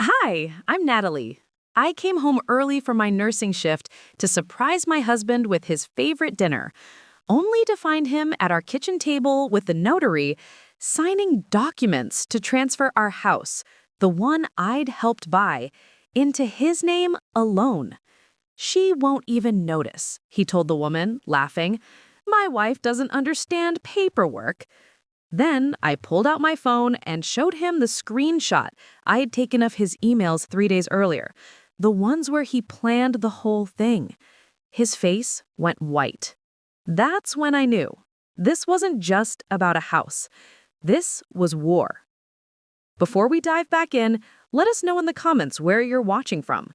Hi, I'm Natalie. I came home early from my nursing shift to surprise my husband with his favorite dinner, only to find him at our kitchen table with the notary signing documents to transfer our house, the one I'd helped buy, into his name alone. She won't even notice, he told the woman, laughing. My wife doesn't understand paperwork. Then I pulled out my phone and showed him the screenshot I had taken of his emails 3 days earlier, the ones where he planned the whole thing. His face went white. That's when I knew. This wasn't just about a house. This was war. Before we dive back in, let us know in the comments where you're watching from.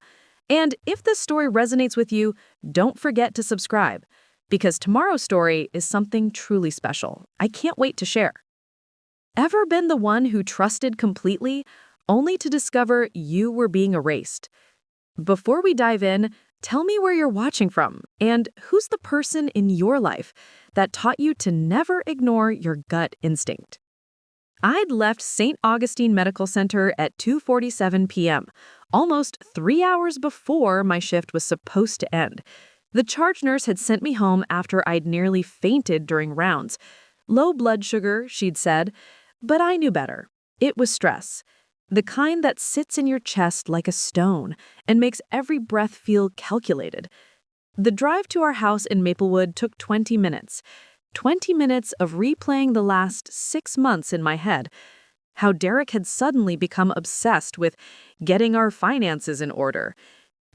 And if this story resonates with you, don't forget to subscribe, because tomorrow's story is something truly special. I can't wait to share. Ever been the one who trusted completely, only to discover you were being erased? Before we dive in, tell me where you're watching from and who's the person in your life that taught you to never ignore your gut instinct. I'd left St. Augustine Medical Center at 2:47 p.m., almost 3 hours before my shift was supposed to end. The charge nurse had sent me home after I'd nearly fainted during rounds. Low blood sugar, she'd said, but I knew better. It was stress, the kind that sits in your chest like a stone and makes every breath feel calculated. The drive to our house in Maplewood took 20 minutes. 20 minutes of replaying the last 6 months in my head. How Derek had suddenly become obsessed with getting our finances in order.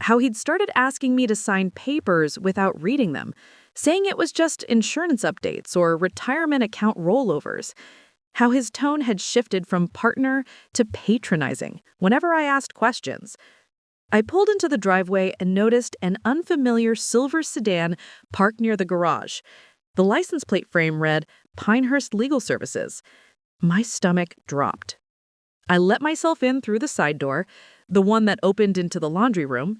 How he'd started asking me to sign papers without reading them, saying it was just insurance updates or retirement account rollovers. How his tone had shifted from partner to patronizing whenever I asked questions. I pulled into the driveway and noticed an unfamiliar silver sedan parked near the garage. The license plate frame read, Pinehurst Legal Services. My stomach dropped. I let myself in through the side door, the one that opened into the laundry room.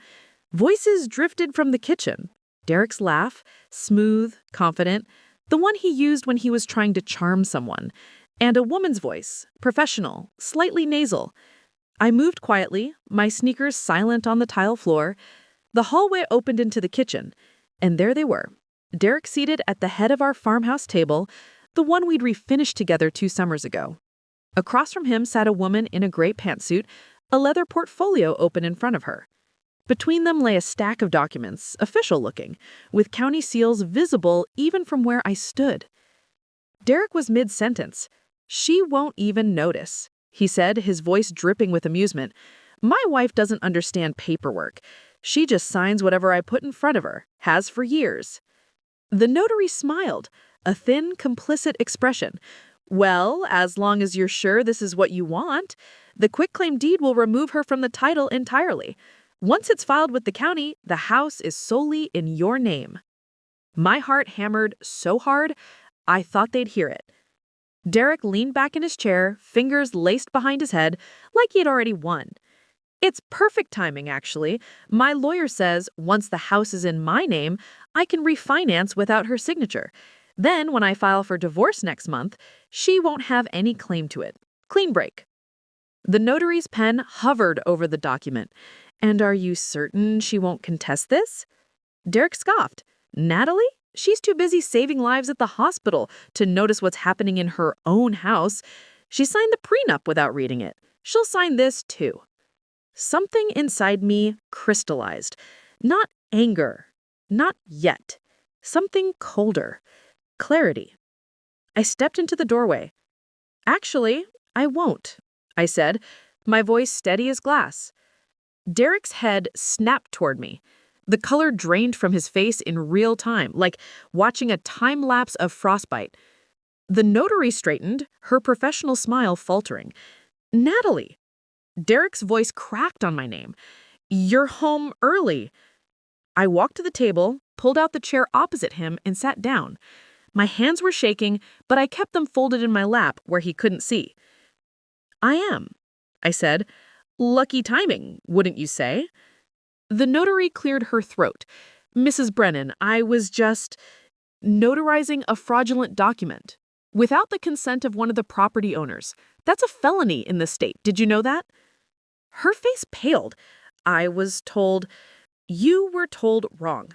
Voices drifted from the kitchen. Derek's laugh, smooth, confident, the one he used when he was trying to charm someone. And a woman's voice, professional, slightly nasal. I moved quietly, my sneakers silent on the tile floor. The hallway opened into the kitchen, and there they were. Derek seated at the head of our farmhouse table, the one we'd refinished together 2 summers ago. Across from him sat a woman in a gray pantsuit, a leather portfolio open in front of her. Between them lay a stack of documents, official-looking, with county seals visible even from where I stood. Derek was mid-sentence. She won't even notice, he said, his voice dripping with amusement. My wife doesn't understand paperwork. She just signs whatever I put in front of her, has for years. The notary smiled, a thin, complicit expression. Well, as long as you're sure this is what you want, the quitclaim deed will remove her from the title entirely. Once it's filed with the county, the house is solely in your name. My heart hammered so hard, I thought they'd hear it. Derek leaned back in his chair, fingers laced behind his head, like he had already won. It's perfect timing, actually. My lawyer says once the house is in my name, I can refinance without her signature. Then, when I file for divorce next month, she won't have any claim to it. Clean break. The notary's pen hovered over the document. And are you certain she won't contest this? Derek scoffed. Natalie? She's too busy saving lives at the hospital to notice what's happening in her own house. She signed the prenup without reading it. She'll sign this too. Something inside me crystallized. Not anger. Not yet. Something colder. Clarity. I stepped into the doorway. Actually, I won't, I said, my voice steady as glass. Derek's head snapped toward me. The color drained from his face in real time, like watching a time lapse of frostbite. The notary straightened, her professional smile faltering. Natalie. Derek's voice cracked on my name. You're home early. I walked to the table, pulled out the chair opposite him, and sat down. My hands were shaking, but I kept them folded in my lap where he couldn't see. I am, I said. Lucky timing, wouldn't you say? The notary cleared her throat. Mrs. Brennan, I was just notarizing a fraudulent document without the consent of one of the property owners. That's a felony in this state. Did you know that? Her face paled. I was told, "You were told wrong."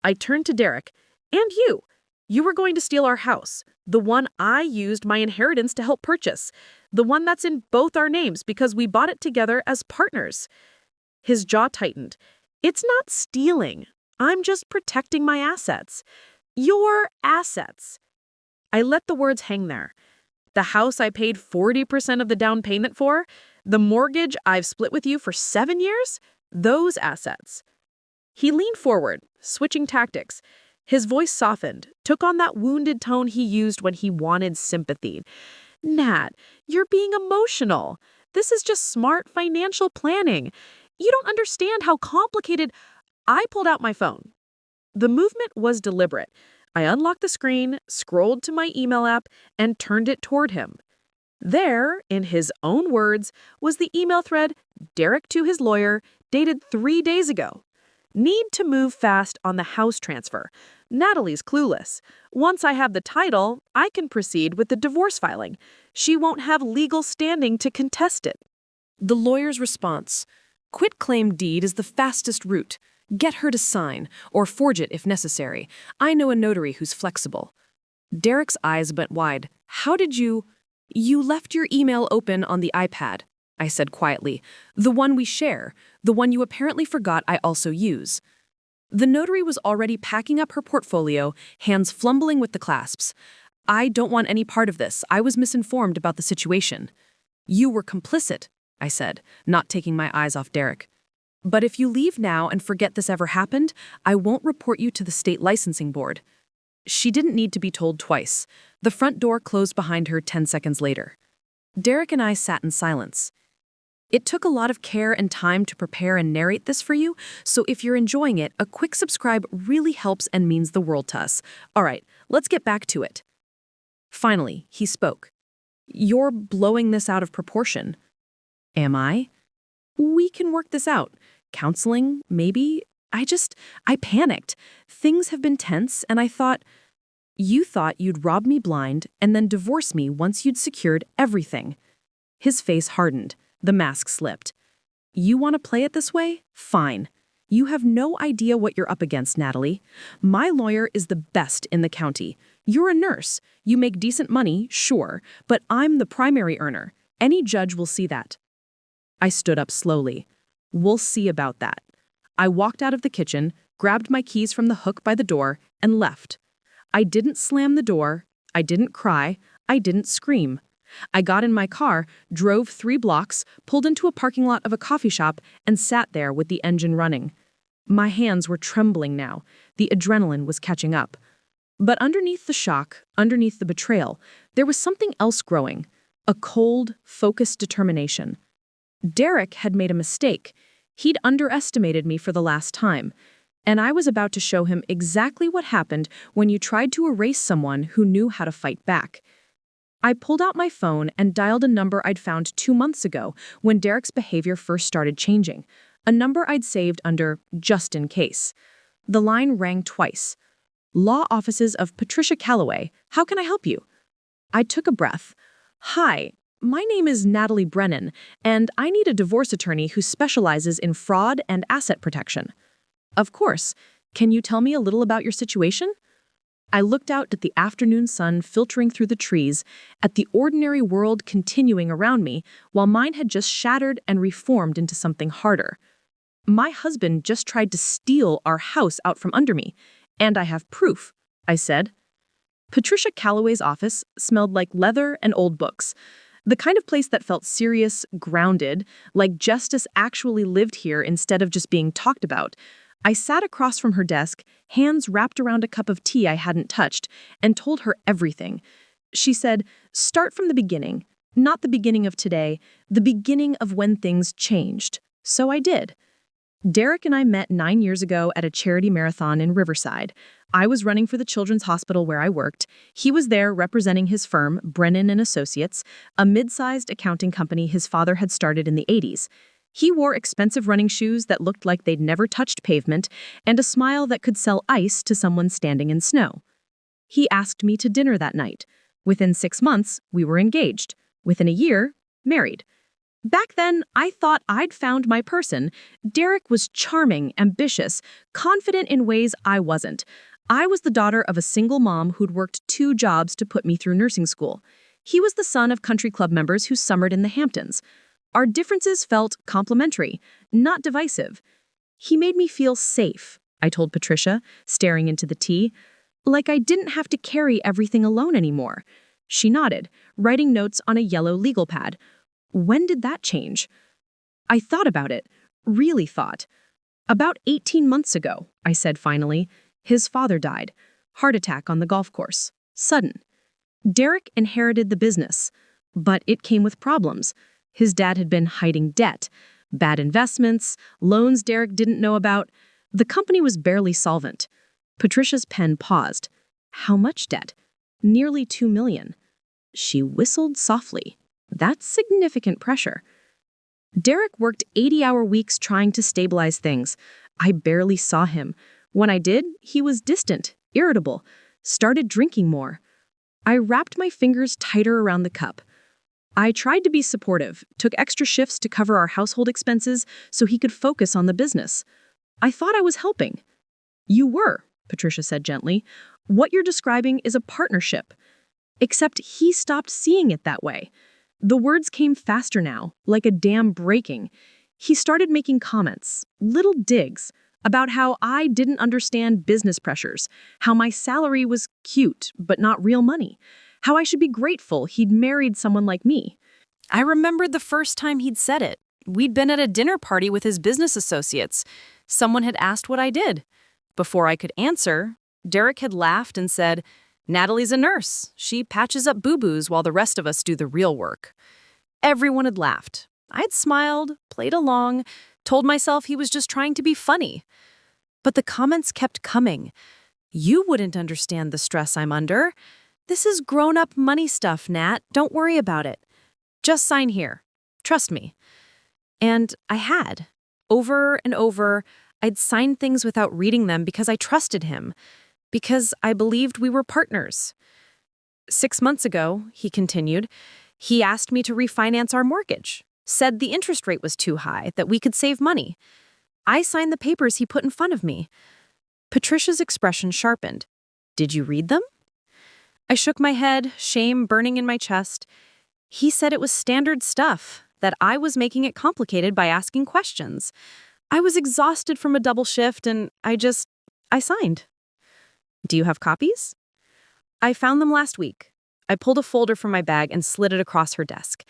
I turned to Derek. "And you. You were going to steal our house, the one I used my inheritance to help purchase, the one that's in both our names because we bought it together as partners." His jaw tightened. "It's not stealing. I'm just protecting my assets." "Your assets." I let the words hang there. The house I paid 40% of the down payment for, the mortgage I've split with you for 7 years, those assets. He leaned forward, switching tactics. His voice softened, took on that wounded tone he used when he wanted sympathy. "Nat, you're being emotional. This is just smart financial planning. You don't understand how complicated—" I pulled out my phone. The movement was deliberate. I unlocked the screen, scrolled to my email app, and turned it toward him. There, in his own words, was the email thread, Derek to his lawyer, dated 3 days ago. "Need to move fast on the house transfer. Natalie's clueless. Once I have the title, I can proceed with the divorce filing. She won't have legal standing to contest it." The lawyer's response: "Quitclaim deed is the fastest route. Get her to sign, or forge it if necessary. I know a notary who's flexible." Derek's eyes went wide. "How did you—" "You left your email open on the iPad," I said quietly. "The one we share, the one you apparently forgot I also use." The notary was already packing up her portfolio, hands fumbling with the clasps. "I don't want any part of this. I was misinformed about the situation." "You were complicit," I said, not taking my eyes off Derek. "But if you leave now and forget this ever happened, I won't report you to the state licensing board." She didn't need to be told twice. The front door closed behind her 10 seconds later. Derek and I sat in silence. It took a lot of care and time to prepare and narrate this for you, so if you're enjoying it, a quick subscribe really helps and means the world to us. All right, let's get back to it. Finally, he spoke. "You're blowing this out of proportion." "Am I?" "We can work this out. Counseling, maybe. I panicked. Things have been tense, and I thought—" "You thought you'd rob me blind and then divorce me once you'd secured everything." His face hardened. The mask slipped. "You want to play it this way? Fine. You have no idea what you're up against, Natalie. My lawyer is the best in the county. You're a nurse. You make decent money, sure, but I'm the primary earner. Any judge will see that." I stood up slowly. "We'll see about that." I walked out of the kitchen, grabbed my keys from the hook by the door, and left. I didn't slam the door. I didn't cry. I didn't scream. I got in my car, drove 3 blocks, pulled into a parking lot of a coffee shop, and sat there with the engine running. My hands were trembling now. The adrenaline was catching up. But underneath the shock, underneath the betrayal, there was something else growing. A cold, focused determination. Derek had made a mistake. He'd underestimated me for the last time. And I was about to show him exactly what happened when you tried to erase someone who knew how to fight back. I pulled out my phone and dialed a number I'd found 2 months ago when Derek's behavior first started changing. A number I'd saved under just in case. The line rang twice. "Law offices of Patricia Calloway. How can I help you?" I took a breath. "Hi. My name is Natalie Brennan, and I need a divorce attorney who specializes in fraud and asset protection." "Of course. Can you tell me a little about your situation?" I looked out at the afternoon sun filtering through the trees, at the ordinary world continuing around me, while mine had just shattered and reformed into something harder. "My husband just tried to steal our house out from under me, and I have proof," I said. Patricia Calloway's office smelled like leather and old books. The kind of place that felt serious, grounded, like justice actually lived here instead of just being talked about. I sat across from her desk, hands wrapped around a cup of tea I hadn't touched, and told her everything. She said, "Start from the beginning. Not the beginning of today, the beginning of when things changed." So I did. Derek and I met 9 years ago at a charity marathon in Riverside. I was running for the children's hospital where I worked. He was there representing his firm, Brennan and Associates, a mid-sized accounting company his father had started in the 80s. He wore expensive running shoes that looked like they'd never touched pavement and a smile that could sell ice to someone standing in snow. He asked me to dinner that night. Within 6 months, we were engaged. Within a year, married. Back then, I thought I'd found my person. Derek was charming, ambitious, confident in ways I wasn't. I was the daughter of a single mom who'd worked 2 jobs to put me through nursing school. He was the son of country club members who summered in the Hamptons. Our differences felt complementary, not divisive. He made me feel safe, I told Patricia, staring into the tea, like I didn't have to carry everything alone anymore. She nodded, writing notes on a yellow legal pad. When did that change? I thought about it, really thought. About 18 months ago, I said finally. His father died. Heart attack on the golf course. Sudden. Derek inherited the business, but it came with problems. His dad had been hiding debt, bad investments, loans Derek didn't know about. The company was barely solvent. Patricia's pen paused. How much debt? Nearly $2 million. She whistled softly. That's significant pressure. Derek worked 80-hour weeks trying to stabilize things. I barely saw him. When I did, he was distant, irritable, started drinking more. I wrapped my fingers tighter around the cup. I tried to be supportive, took extra shifts to cover our household expenses so he could focus on the business. I thought I was helping. You were, Patricia said gently. What you're describing is a partnership. Except he stopped seeing it that way. The words came faster now, like a dam breaking. He started making comments, little digs, about how I didn't understand business pressures, how my salary was cute but not real money, how I should be grateful he'd married someone like me. I remembered the first time he'd said it. We'd been at a dinner party with his business associates. Someone had asked what I did. Before I could answer, Derek had laughed and said, "Natalie's a nurse. She patches up boo-boos while the rest of us do the real work." Everyone had laughed. I'd smiled, played along, told myself he was just trying to be funny. But the comments kept coming. "You wouldn't understand the stress I'm under. This is grown-up money stuff, Nat. Don't worry about it. Just sign here. Trust me." And I had. Over and over, I'd signed things without reading them because I trusted him, because I believed we were partners. 6 months ago, he continued, he asked me to refinance our mortgage, said the interest rate was too high, that we could save money. I signed the papers he put in front of me. Patricia's expression sharpened. "Did you read them?" I shook my head, shame burning in my chest. He said it was standard stuff, that I was making it complicated by asking questions. I was exhausted from a double shift and I signed. "Do you have copies?" "I found them last week." I pulled a folder from my bag and slid it across her desk.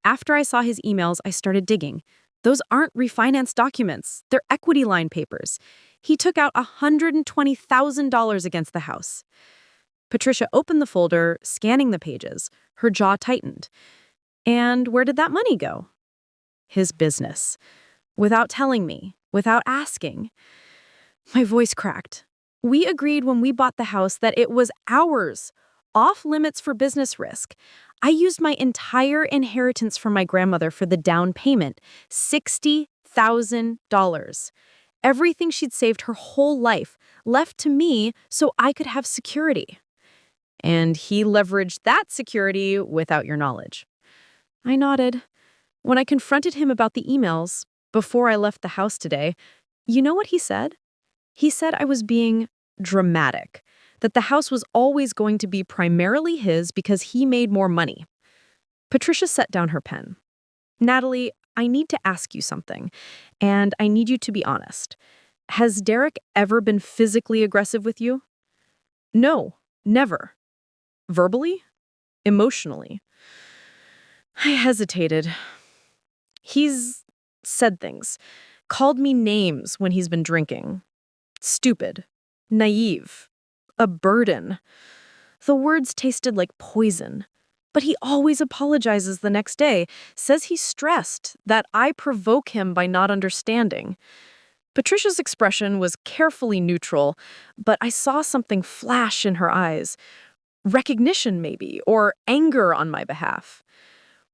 After I saw his emails, I started digging. Those aren't refinance documents. They're equity line papers. He took out $120,000 against the house. Patricia opened the folder, scanning the pages. Her jaw tightened. "And where did that money go?" "His business. Without telling me, without asking." My voice cracked. "We agreed when we bought the house that it was ours, off limits for business risk. I used my entire inheritance from my grandmother for the down payment, $60,000. Everything she'd saved her whole life, left to me so I could have security." "And he leveraged that security without your knowledge." I nodded. When I confronted him about the emails, before I left the house today, you know what he said? He said I was being dramatic, that the house was always going to be primarily his because he made more money. Patricia set down her pen. "Natalie, I need to ask you something, and I need you to be honest. Has Derek ever been physically aggressive with you?" "No, never." "Verbally? Emotionally?" I hesitated. "He's said things, called me names when he's been drinking. Stupid, naive, a burden." The words tasted like poison. But he always apologizes the next day, says he's stressed, that I provoke him by not understanding. Patricia's expression was carefully neutral, but I saw something flash in her eyes. Recognition, maybe, or anger on my behalf.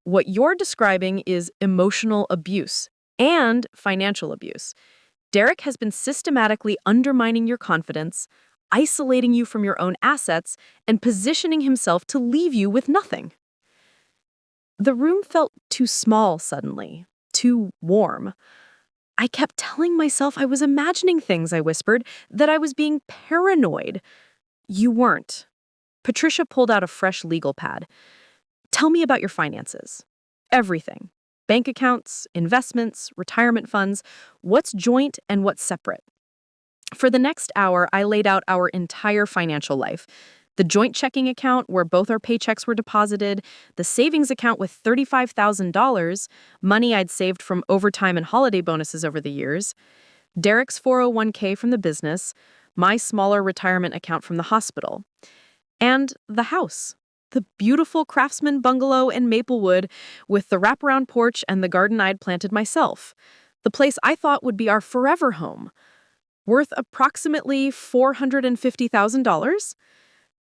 What you're describing is emotional abuse and financial abuse. Derek has been systematically undermining your confidence, isolating you from your own assets, and positioning himself to leave you with nothing. The room felt too small suddenly, too warm. I kept telling myself I was imagining things, I whispered, that I was being paranoid. You weren't. Patricia pulled out a fresh legal pad. Tell me about your finances. Everything. Bank accounts, investments, retirement funds, what's joint and what's separate. For the next hour, I laid out our entire financial life. The joint checking account where both our paychecks were deposited, the savings account with $35,000, money I'd saved from overtime and holiday bonuses over the years, Derek's 401k from the business, my smaller retirement account from the hospital, and the house. The beautiful craftsman bungalow in Maplewood with the wraparound porch and the garden I'd planted myself. The place I thought would be our forever home. Worth approximately $450,000?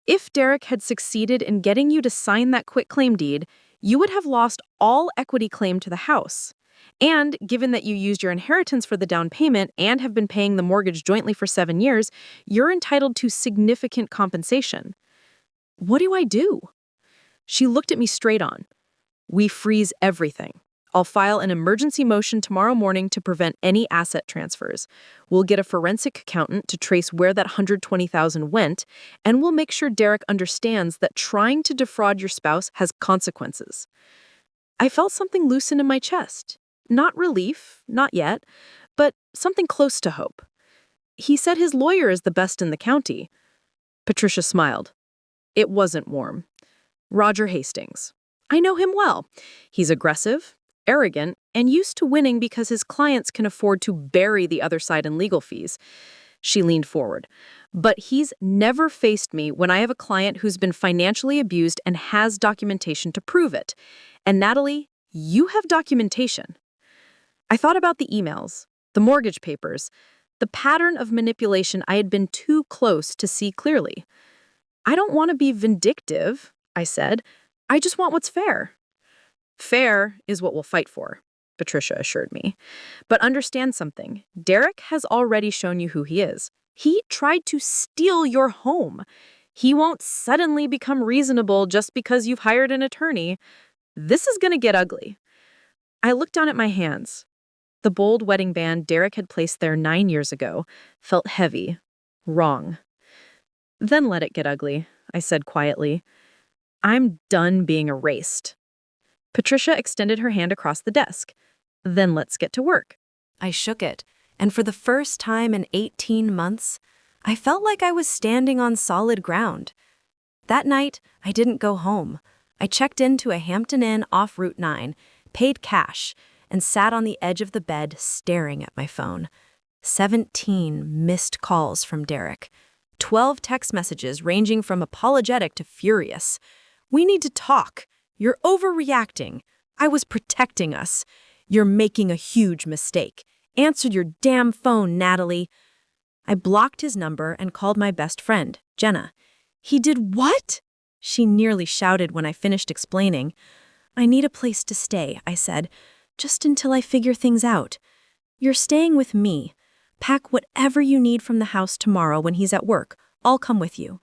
If Derek had succeeded in getting you to sign that quitclaim deed, you would have lost all equity claim to the house. And given that you used your inheritance for the down payment and have been paying the mortgage jointly for 7 years, you're entitled to significant compensation. What do I do? She looked at me straight on. We freeze everything. I'll file an emergency motion tomorrow morning to prevent any asset transfers. We'll get a forensic accountant to trace where that $120,000 went, and we'll make sure Derek understands that trying to defraud your spouse has consequences. I felt something loosen in my chest. Not relief, not yet, but something close to hope. He said his lawyer is the best in the county. Patricia smiled. It wasn't warm. Roger Hastings. I know him well. He's aggressive, arrogant, and used to winning because his clients can afford to bury the other side in legal fees. She leaned forward. But he's never faced me when I have a client who's been financially abused and has documentation to prove it. And Natalie, you have documentation. I thought about the emails, the mortgage papers, the pattern of manipulation I had been too close to see clearly. I don't want to be vindictive, I said. I just want what's fair. Fair is what we'll fight for, Patricia assured me. But understand something. Derek has already shown you who he is. He tried to steal your home. He won't suddenly become reasonable just because you've hired an attorney. This is going to get ugly. I looked down at my hands. The bold wedding band Derek had placed there 9 years ago felt heavy, wrong. Then let it get ugly, I said quietly. I'm done being erased. Patricia extended her hand across the desk. Then let's get to work. I shook it, and for the first time in 18 months, I felt like I was standing on solid ground. That night, I didn't go home. I checked into a Hampton Inn off Route 9, paid cash, and sat on the edge of the bed staring at my phone. 17 missed calls from Derek. 12 text messages ranging from apologetic to furious. We need to talk. You're overreacting. I was protecting us. You're making a huge mistake. Answer your damn phone, Natalie. I blocked his number and called my best friend, Jenna. He did what? She nearly shouted when I finished explaining. I need a place to stay, I said, just until I figure things out. You're staying with me. Pack whatever you need from the house tomorrow when he's at work. I'll come with you.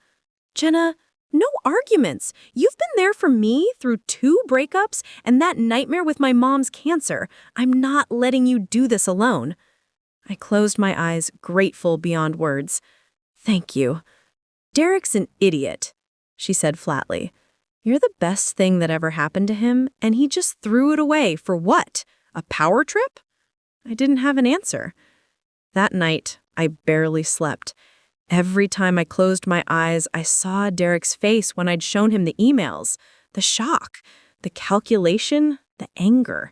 Jenna, no arguments. You've been there for me through 2 breakups and that nightmare with my mom's cancer. I'm not letting you do this alone. I closed my eyes, grateful beyond words. Thank you. Derek's an idiot, she said flatly. You're the best thing that ever happened to him, and he just threw it away for what? A power trip? I didn't have an answer. That night, I barely slept. Every time I closed my eyes, I saw Derek's face when I'd shown him the emails. The shock, the calculation, the anger.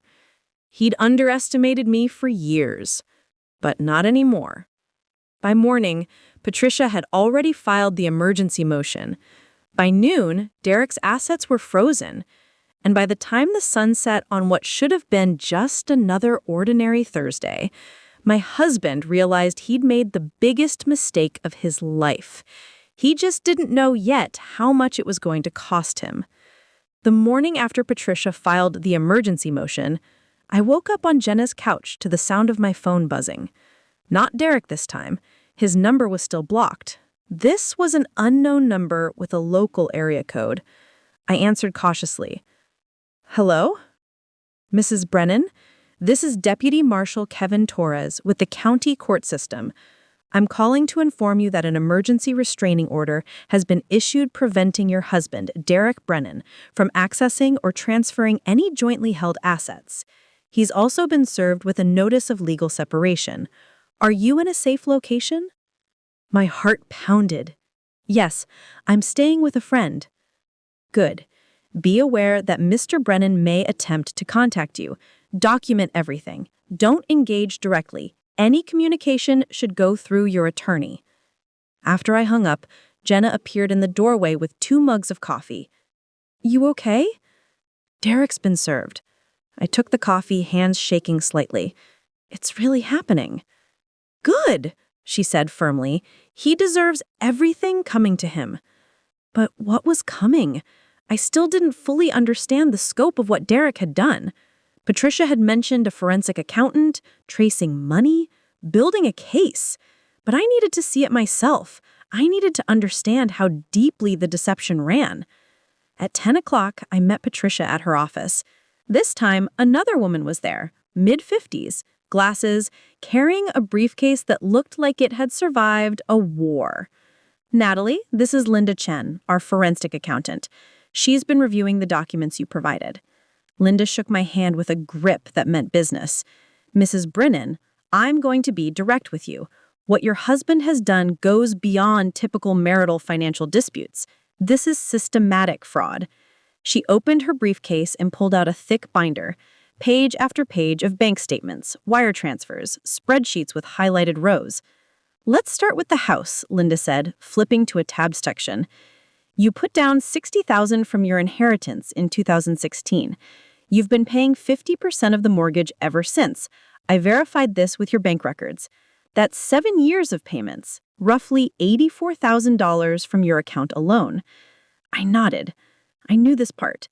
He'd underestimated me for years, but not anymore. By morning, Patricia had already filed the emergency motion. By noon, Derek's assets were frozen. And by the time the sun set on what should have been just another ordinary Thursday, my husband realized he'd made the biggest mistake of his life. He just didn't know yet how much it was going to cost him. The morning after Patricia filed the emergency motion, I woke up on Jenna's couch to the sound of my phone buzzing. Not Derek this time. His number was still blocked. This was an unknown number with a local area code. I answered cautiously. Hello? Mrs. Brennan? This is Deputy Marshal Kevin Torres with the County Court System. I'm calling to inform you that an emergency restraining order has been issued preventing your husband, Derek Brennan, from accessing or transferring any jointly held assets. He's also been served with a notice of legal separation. Are you in a safe location? My heart pounded. Yes, I'm staying with a friend. Good. Be aware that Mr. Brennan may attempt to contact you. Document everything. Don't engage directly. Any communication should go through your attorney. After I hung up, Jenna appeared in the doorway with 2 mugs of coffee. You okay? Derek's been served. I took the coffee, hands shaking slightly. It's really happening. Good, she said firmly. He deserves everything coming to him. But what was coming? I still didn't fully understand the scope of what Derek had done. Patricia had mentioned a forensic accountant, tracing money, building a case. But I needed to see it myself. I needed to understand how deeply the deception ran. At 10 o'clock, I met Patricia at her office. This time, another woman was there, mid-50s, glasses, carrying a briefcase that looked like it had survived a war. Natalie, this is Linda Chen, our forensic accountant. She's been reviewing the documents you provided. Linda shook my hand with a grip that meant business. Mrs. Brennan, I'm going to be direct with you. What your husband has done goes beyond typical marital financial disputes. This is systematic fraud. She opened her briefcase and pulled out a thick binder, page after page of bank statements, wire transfers, spreadsheets with highlighted rows. Let's start with the house, Linda said, flipping to a tab section. You put down $60,000 from your inheritance in 2016. You've been paying 50% of the mortgage ever since. I verified this with your bank records. That's 7 years of payments, roughly $84,000 from your account alone. I nodded. I knew this part.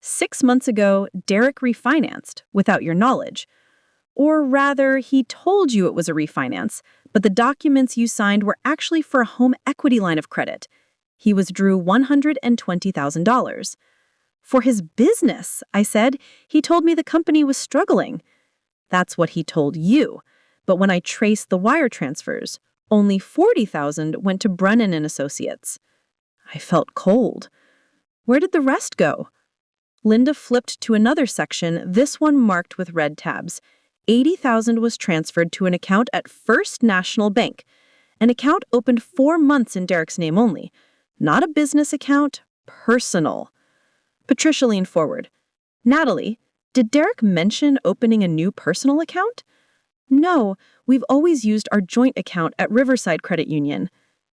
6 months ago, Derek refinanced without your knowledge. Or rather, he told you it was a refinance, but the documents you signed were actually for a home equity line of credit. He withdrew $120,000. For his business, I said. He told me the company was struggling. That's what he told you. But when I traced the wire transfers, only $40,000 went to Brennan and Associates. I felt cold. Where did the rest go? Linda flipped to another section, this one marked with red tabs. $80,000 was transferred to an account at First National Bank. An account opened 4 months in Derek's name only. Not a business account, personal. Patricia leaned forward. Natalie, did Derek mention opening a new personal account? No, we've always used our joint account at Riverside Credit Union.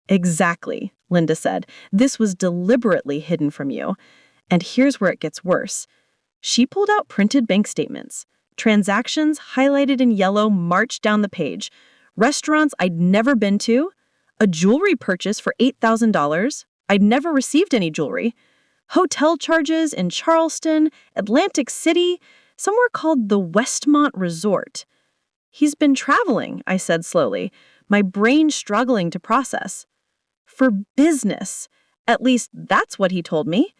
Exactly, Linda said. This was deliberately hidden from you. And here's where it gets worse. She pulled out printed bank statements. Transactions highlighted in yellow marched down the page. Restaurants I'd never been to. A jewelry purchase for $8,000. I'd never received any jewelry. Hotel charges in Charleston, Atlantic City, somewhere called the Westmont Resort. He's been traveling, I said slowly, my brain struggling to process. For business. At least that's what he told me.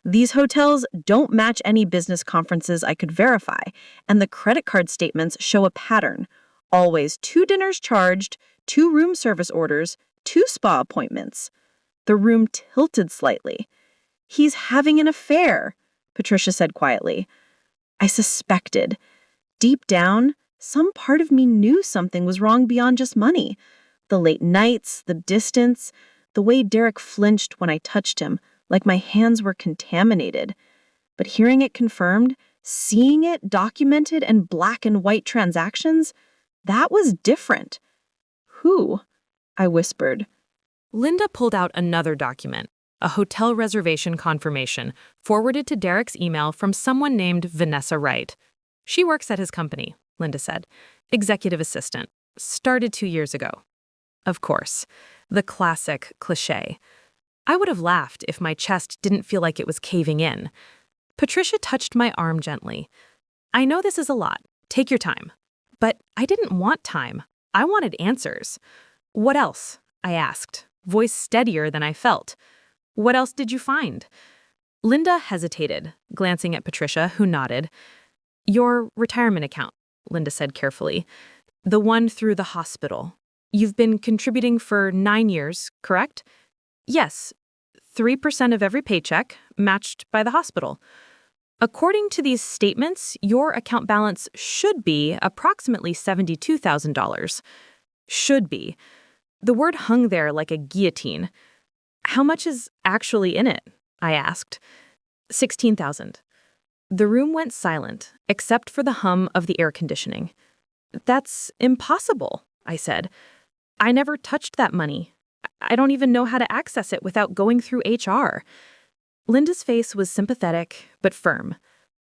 These hotels don't match any business conferences I could verify, and the credit card statements show a pattern. Always 2 dinners charged, 2 room service orders, 2 spa appointments. The room tilted slightly. He's having an affair, Patricia said quietly. I suspected. Deep down, some part of me knew something was wrong beyond just money. The late nights, the distance, the way Derek flinched when I touched him, like my hands were contaminated. But hearing it confirmed, seeing it documented in black and white transactions, that was different. Who? I whispered. Linda pulled out another document, a hotel reservation confirmation, forwarded to Derek's email from someone named Vanessa Wright. She works at his company, Linda said. Executive assistant. Started 2 years ago. Of course, the classic cliché. I would have laughed if my chest didn't feel like it was caving in. Patricia touched my arm gently. I know this is a lot. Take your time. But I didn't want time. I wanted answers. What else? I asked, voice steadier than I felt. What else did you find? Linda hesitated, glancing at Patricia, who nodded. Your retirement account, Linda said carefully. The one through the hospital. You've been contributing for 9 years, correct? Yes, 3% of every paycheck, matched by the hospital. According to these statements, your account balance should be approximately $72,000. Should be. The word hung there like a guillotine. How much is actually in it? I asked. 16,000. The room went silent, except for the hum of the air conditioning. That's impossible, I said. I never touched that money. I don't even know how to access it without going through HR. Linda's face was sympathetic, but firm.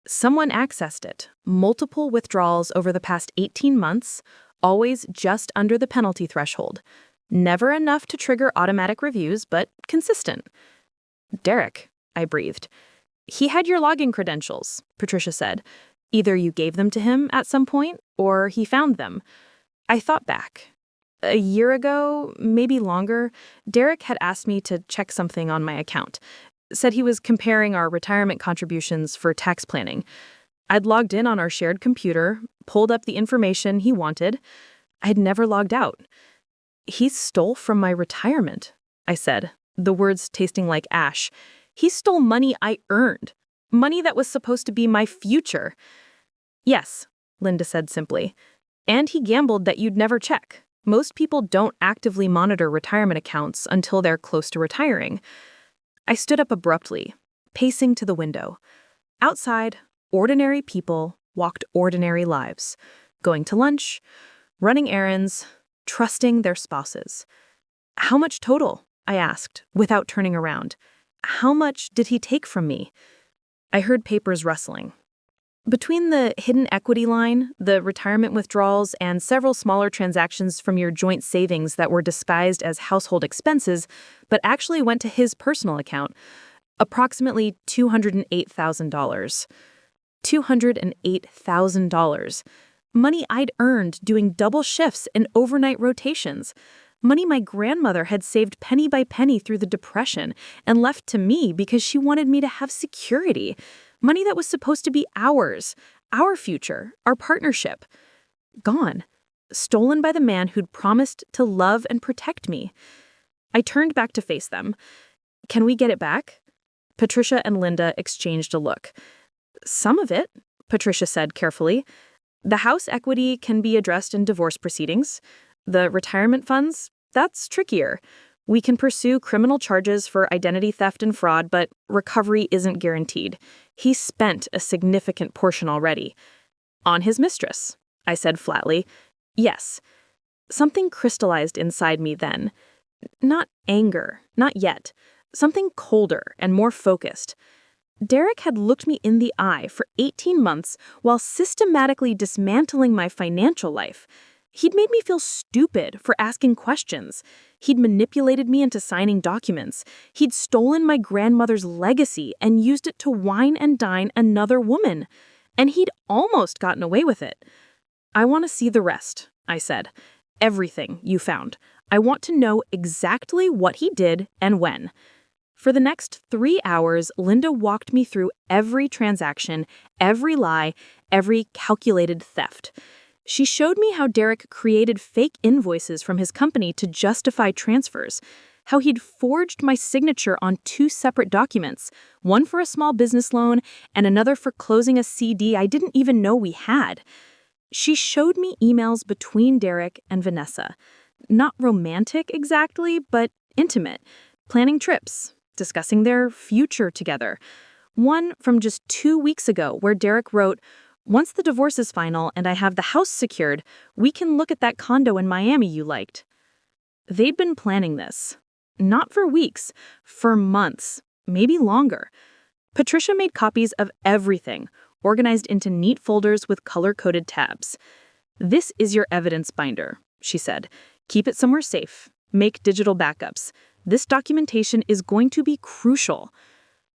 Someone accessed it, multiple withdrawals over the past 18 months, always just under the penalty threshold. Never enough to trigger automatic reviews, but consistent. Derek, I breathed. He had your login credentials, Patricia said. Either you gave them to him at some point, or he found them. I thought back. A year ago, maybe longer, Derek had asked me to check something on my account. Said he was comparing our retirement contributions for tax planning. I'd logged in on our shared computer, pulled up the information he wanted. I'd never logged out. He stole from my retirement, I said, the words tasting like ash. He stole money I earned, money that was supposed to be my future. Yes, Linda said simply. And he gambled that you'd never check. Most people don't actively monitor retirement accounts until they're close to retiring. I stood up abruptly, pacing to the window. Outside, ordinary people walked ordinary lives, going to lunch, running errands, trusting their spouses. How much total? I asked, without turning around. How much did he take from me? I heard papers rustling. Between the hidden equity line, the retirement withdrawals, and several smaller transactions from your joint savings that were disguised as household expenses, but actually went to his personal account, approximately $208,000. $208,000. Money I'd earned doing double shifts and overnight rotations. Money my grandmother had saved penny by penny through the Depression and left to me because she wanted me to have security. Money that was supposed to be ours, our future, our partnership. Gone. Stolen by the man who'd promised to love and protect me. I turned back to face them. Can we get it back? Patricia and Linda exchanged a look. Some of it, Patricia said carefully. The house equity can be addressed in divorce proceedings. The retirement funds, that's trickier. We can pursue criminal charges for identity theft and fraud, but recovery isn't guaranteed. He spent a significant portion already. On his mistress, I said flatly. Yes. Something crystallized inside me then. Not anger, not yet. Something colder and more focused. Derek had looked me in the eye for 18 months while systematically dismantling my financial life. He'd made me feel stupid for asking questions. He'd manipulated me into signing documents. He'd stolen my grandmother's legacy and used it to wine and dine another woman. And he'd almost gotten away with it. I want to see the rest, I said. Everything you found. I want to know exactly what he did and when. For the next 3 hours, Linda walked me through every transaction, every lie, every calculated theft. She showed me how Derek created fake invoices from his company to justify transfers, how he'd forged my signature on 2 separate documents, one for a small business loan and another for closing a CD I didn't even know we had. She showed me emails between Derek and Vanessa. Not romantic exactly, but intimate, planning trips, discussing their future together. One from just 2 weeks ago where Derek wrote, "Once the divorce is final and I have the house secured, we can look at that condo in Miami you liked." They'd been planning this. Not for weeks, for months, maybe longer. Patricia made copies of everything, organized into neat folders with color-coded tabs. "This is your evidence binder," she said. "Keep it somewhere safe. Make digital backups. This documentation is going to be crucial."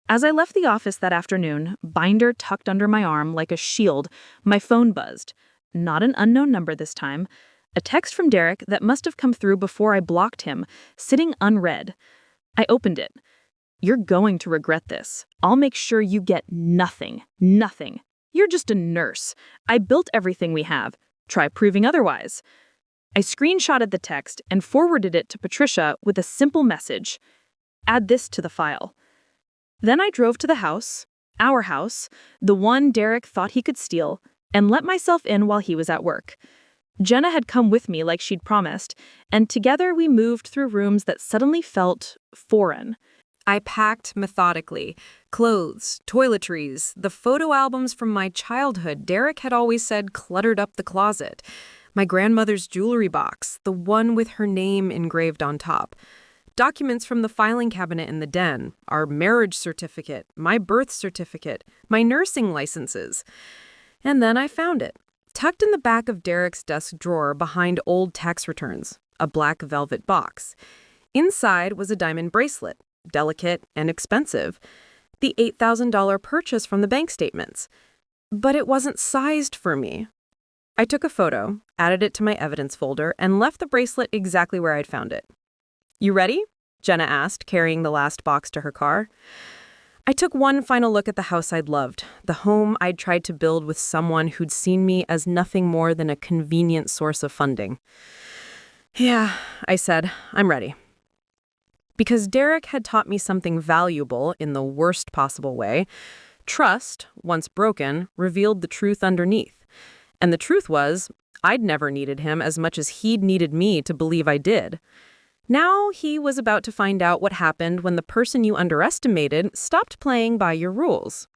As I left the office that afternoon, binder tucked under my arm like a shield, my phone buzzed. Not an unknown number this time. A text from Derek that must have come through before I blocked him, sitting unread. I opened it. You're going to regret this. I'll make sure you get nothing. Nothing. You're just a nurse. I built everything we have. Try proving otherwise." I screenshotted the text and forwarded it to Patricia with a simple message. "Add this to the file." Then I drove to the house, our house, the one Derek thought he could steal, and let myself in while he was at work. Jenna had come with me like she'd promised, and together we moved through rooms that suddenly felt foreign. I packed methodically. Clothes, toiletries, the photo albums from my childhood Derek had always said cluttered up the closet. My grandmother's jewelry box, the one with her name engraved on top. Documents from the filing cabinet in the den, our marriage certificate, my birth certificate, my nursing licenses. And then I found it, tucked in the back of Derek's desk drawer behind old tax returns, a black velvet box. Inside was a diamond bracelet, delicate and expensive, the $8,000 purchase from the bank statements. But it wasn't sized for me. I took a photo, added it to my evidence folder, and left the bracelet exactly where I'd found it. "You ready?" Jenna asked, carrying the last box to her car. I took one final look at the house I'd loved, the home I'd tried to build with someone who'd seen me as nothing more than a convenient source of funding. "Yeah," I said, "I'm ready." Because Derek had taught me something valuable in the worst possible way. Trust, once broken, revealed the truth underneath. And the truth was, I'd never needed him as much as he'd needed me to believe I did. Now he was about to find out what happened when the person you underestimated stopped playing by your rules.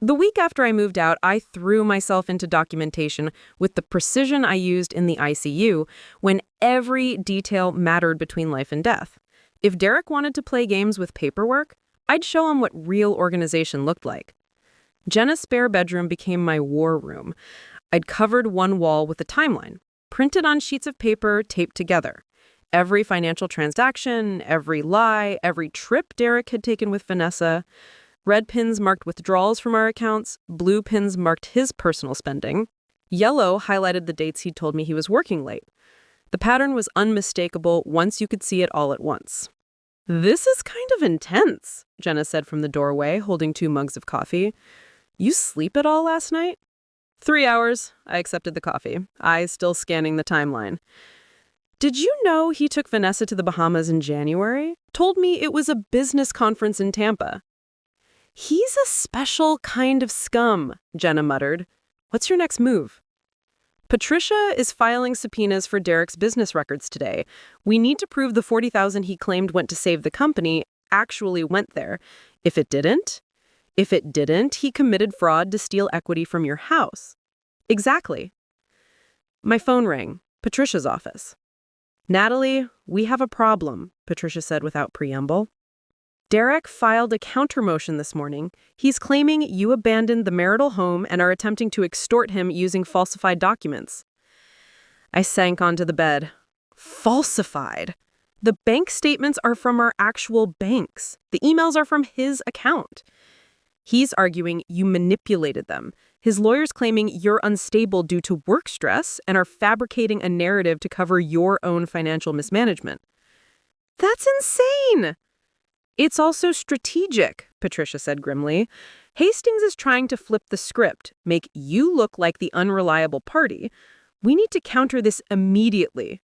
The week after I moved out, I threw myself into documentation with the precision I used in the ICU when every detail mattered between life and death. If Derek wanted to play games with paperwork, I'd show him what real organization looked like. Jenna's spare bedroom became my war room. I'd covered one wall with a timeline, printed on sheets of paper taped together. Every financial transaction, every lie, every trip Derek had taken with Vanessa. Red pins marked withdrawals from our accounts, blue pins marked his personal spending. Yellow highlighted the dates he'd told me he was working late. The pattern was unmistakable once you could see it all at once. "This is kind of intense," Jenna said from the doorway, holding 2 mugs of coffee. "You sleep at all last night?" 3 hours. I accepted the coffee, eyes still scanning the timeline. "Did you know he took Vanessa to the Bahamas in January? Told me it was a business conference in Tampa." "He's a special kind of scum," Jenna muttered. "What's your next move?" "Patricia is filing subpoenas for Derek's business records today. We need to prove the $40,000 he claimed went to save the company actually went there. If it didn't, he committed fraud to steal equity from your house." "Exactly." My phone rang. Patricia's office. "Natalie, we have a problem," Patricia said without preamble. "Derek filed a countermotion this morning. He's claiming you abandoned the marital home and are attempting to extort him using falsified documents." I sank onto the bed. Falsified? The bank statements are from our actual banks. The emails are from his account. He's arguing you manipulated them. His lawyer's claiming you're unstable due to work stress and are fabricating a narrative to cover your own financial mismanagement. That's insane! "It's also strategic," Patricia said grimly. "Hastings is trying to flip the script, make you look like the unreliable party. We need to counter this immediately.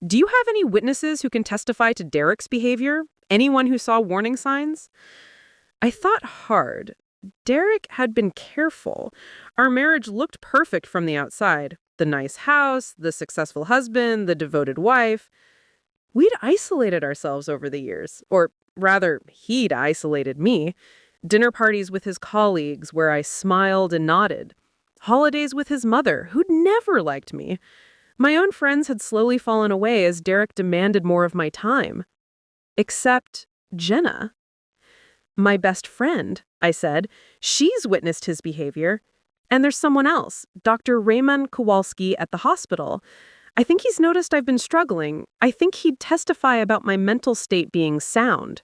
Do you have any witnesses who can testify to Derek's behavior? Anyone who saw warning signs?" I thought hard. Derek had been careful. Our marriage looked perfect from the outside. The nice house, the successful husband, the devoted wife. We'd isolated ourselves over the years, or rather, he'd isolated me. Dinner parties with his colleagues where I smiled and nodded. Holidays with his mother, who'd never liked me. My own friends had slowly fallen away as Derek demanded more of my time. Except Jenna. "My best friend," I said. "She's witnessed his behavior. And there's someone else, Dr. Raymond Kowalski at the hospital. I think he's noticed I've been struggling. I think he'd testify about my mental state being sound."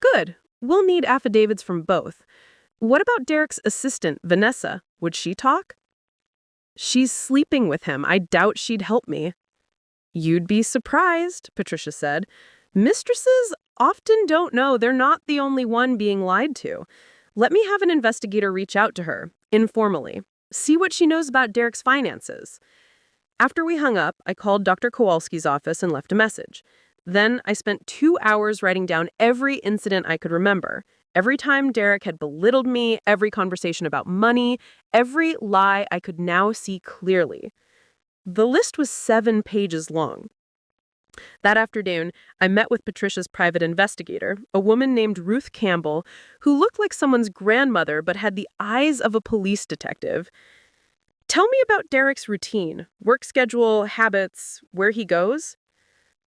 "Good. We'll need affidavits from both. What about Derek's assistant, Vanessa? Would she talk?" "She's sleeping with him. I doubt she'd help me." "You'd be surprised," Patricia said. "Mistresses often don't know they're not the only one being lied to. Let me have an investigator reach out to her, informally, see what she knows about Derek's finances. After we hung up, I called Dr. Kowalski's office and left a message. Then I spent 2 hours writing down every incident I could remember. Every time Derek had belittled me, every conversation about money, every lie I could now see clearly. The list was 7 pages long. That afternoon, I met with Patricia's private investigator, a woman named Ruth Campbell, who looked like someone's grandmother but had the eyes of a police detective. Tell me about Derek's routine, work schedule, habits, where he goes.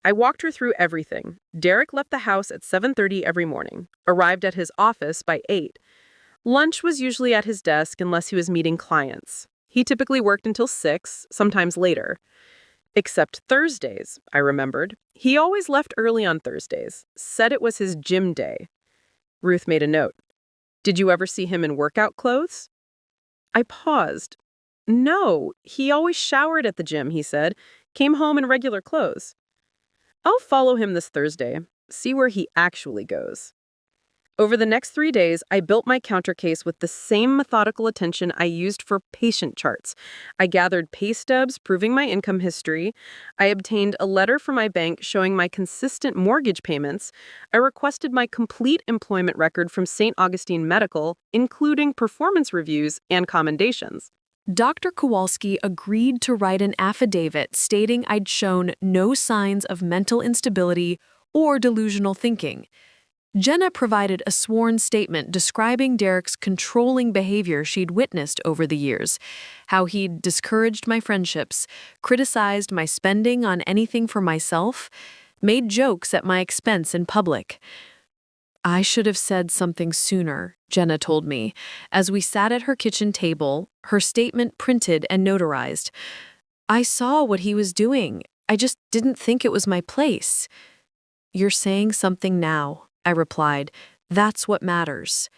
I walked her through everything. Derek left the house at 7:30 every morning, arrived at his office by 8. Lunch was usually at his desk unless he was meeting clients. He typically worked until 6, sometimes later. Except Thursdays, I remembered. He always left early on Thursdays, said it was his gym day. Ruth made a note. Did you ever see him in workout clothes? I paused. No, he always showered at the gym, he said. Came home in regular clothes. I'll follow him this Thursday, see where he actually goes. Over the next 3 days, I built my counter case with the same methodical attention I used for patient charts. I gathered pay stubs proving my income history. I obtained a letter from my bank showing my consistent mortgage payments. I requested my complete employment record from St. Augustine Medical, including performance reviews and commendations. Dr. Kowalski agreed to write an affidavit stating I'd shown no signs of mental instability or delusional thinking. Jenna provided a sworn statement describing Derek's controlling behavior she'd witnessed over the years, how he'd discouraged my friendships, criticized my spending on anything for myself, made jokes at my expense in public. I should have said something sooner, Jenna told me, as we sat at her kitchen table, her statement printed and notarized. I saw what he was doing. I just didn't think it was my place. You're saying something now, I replied. That's what matters.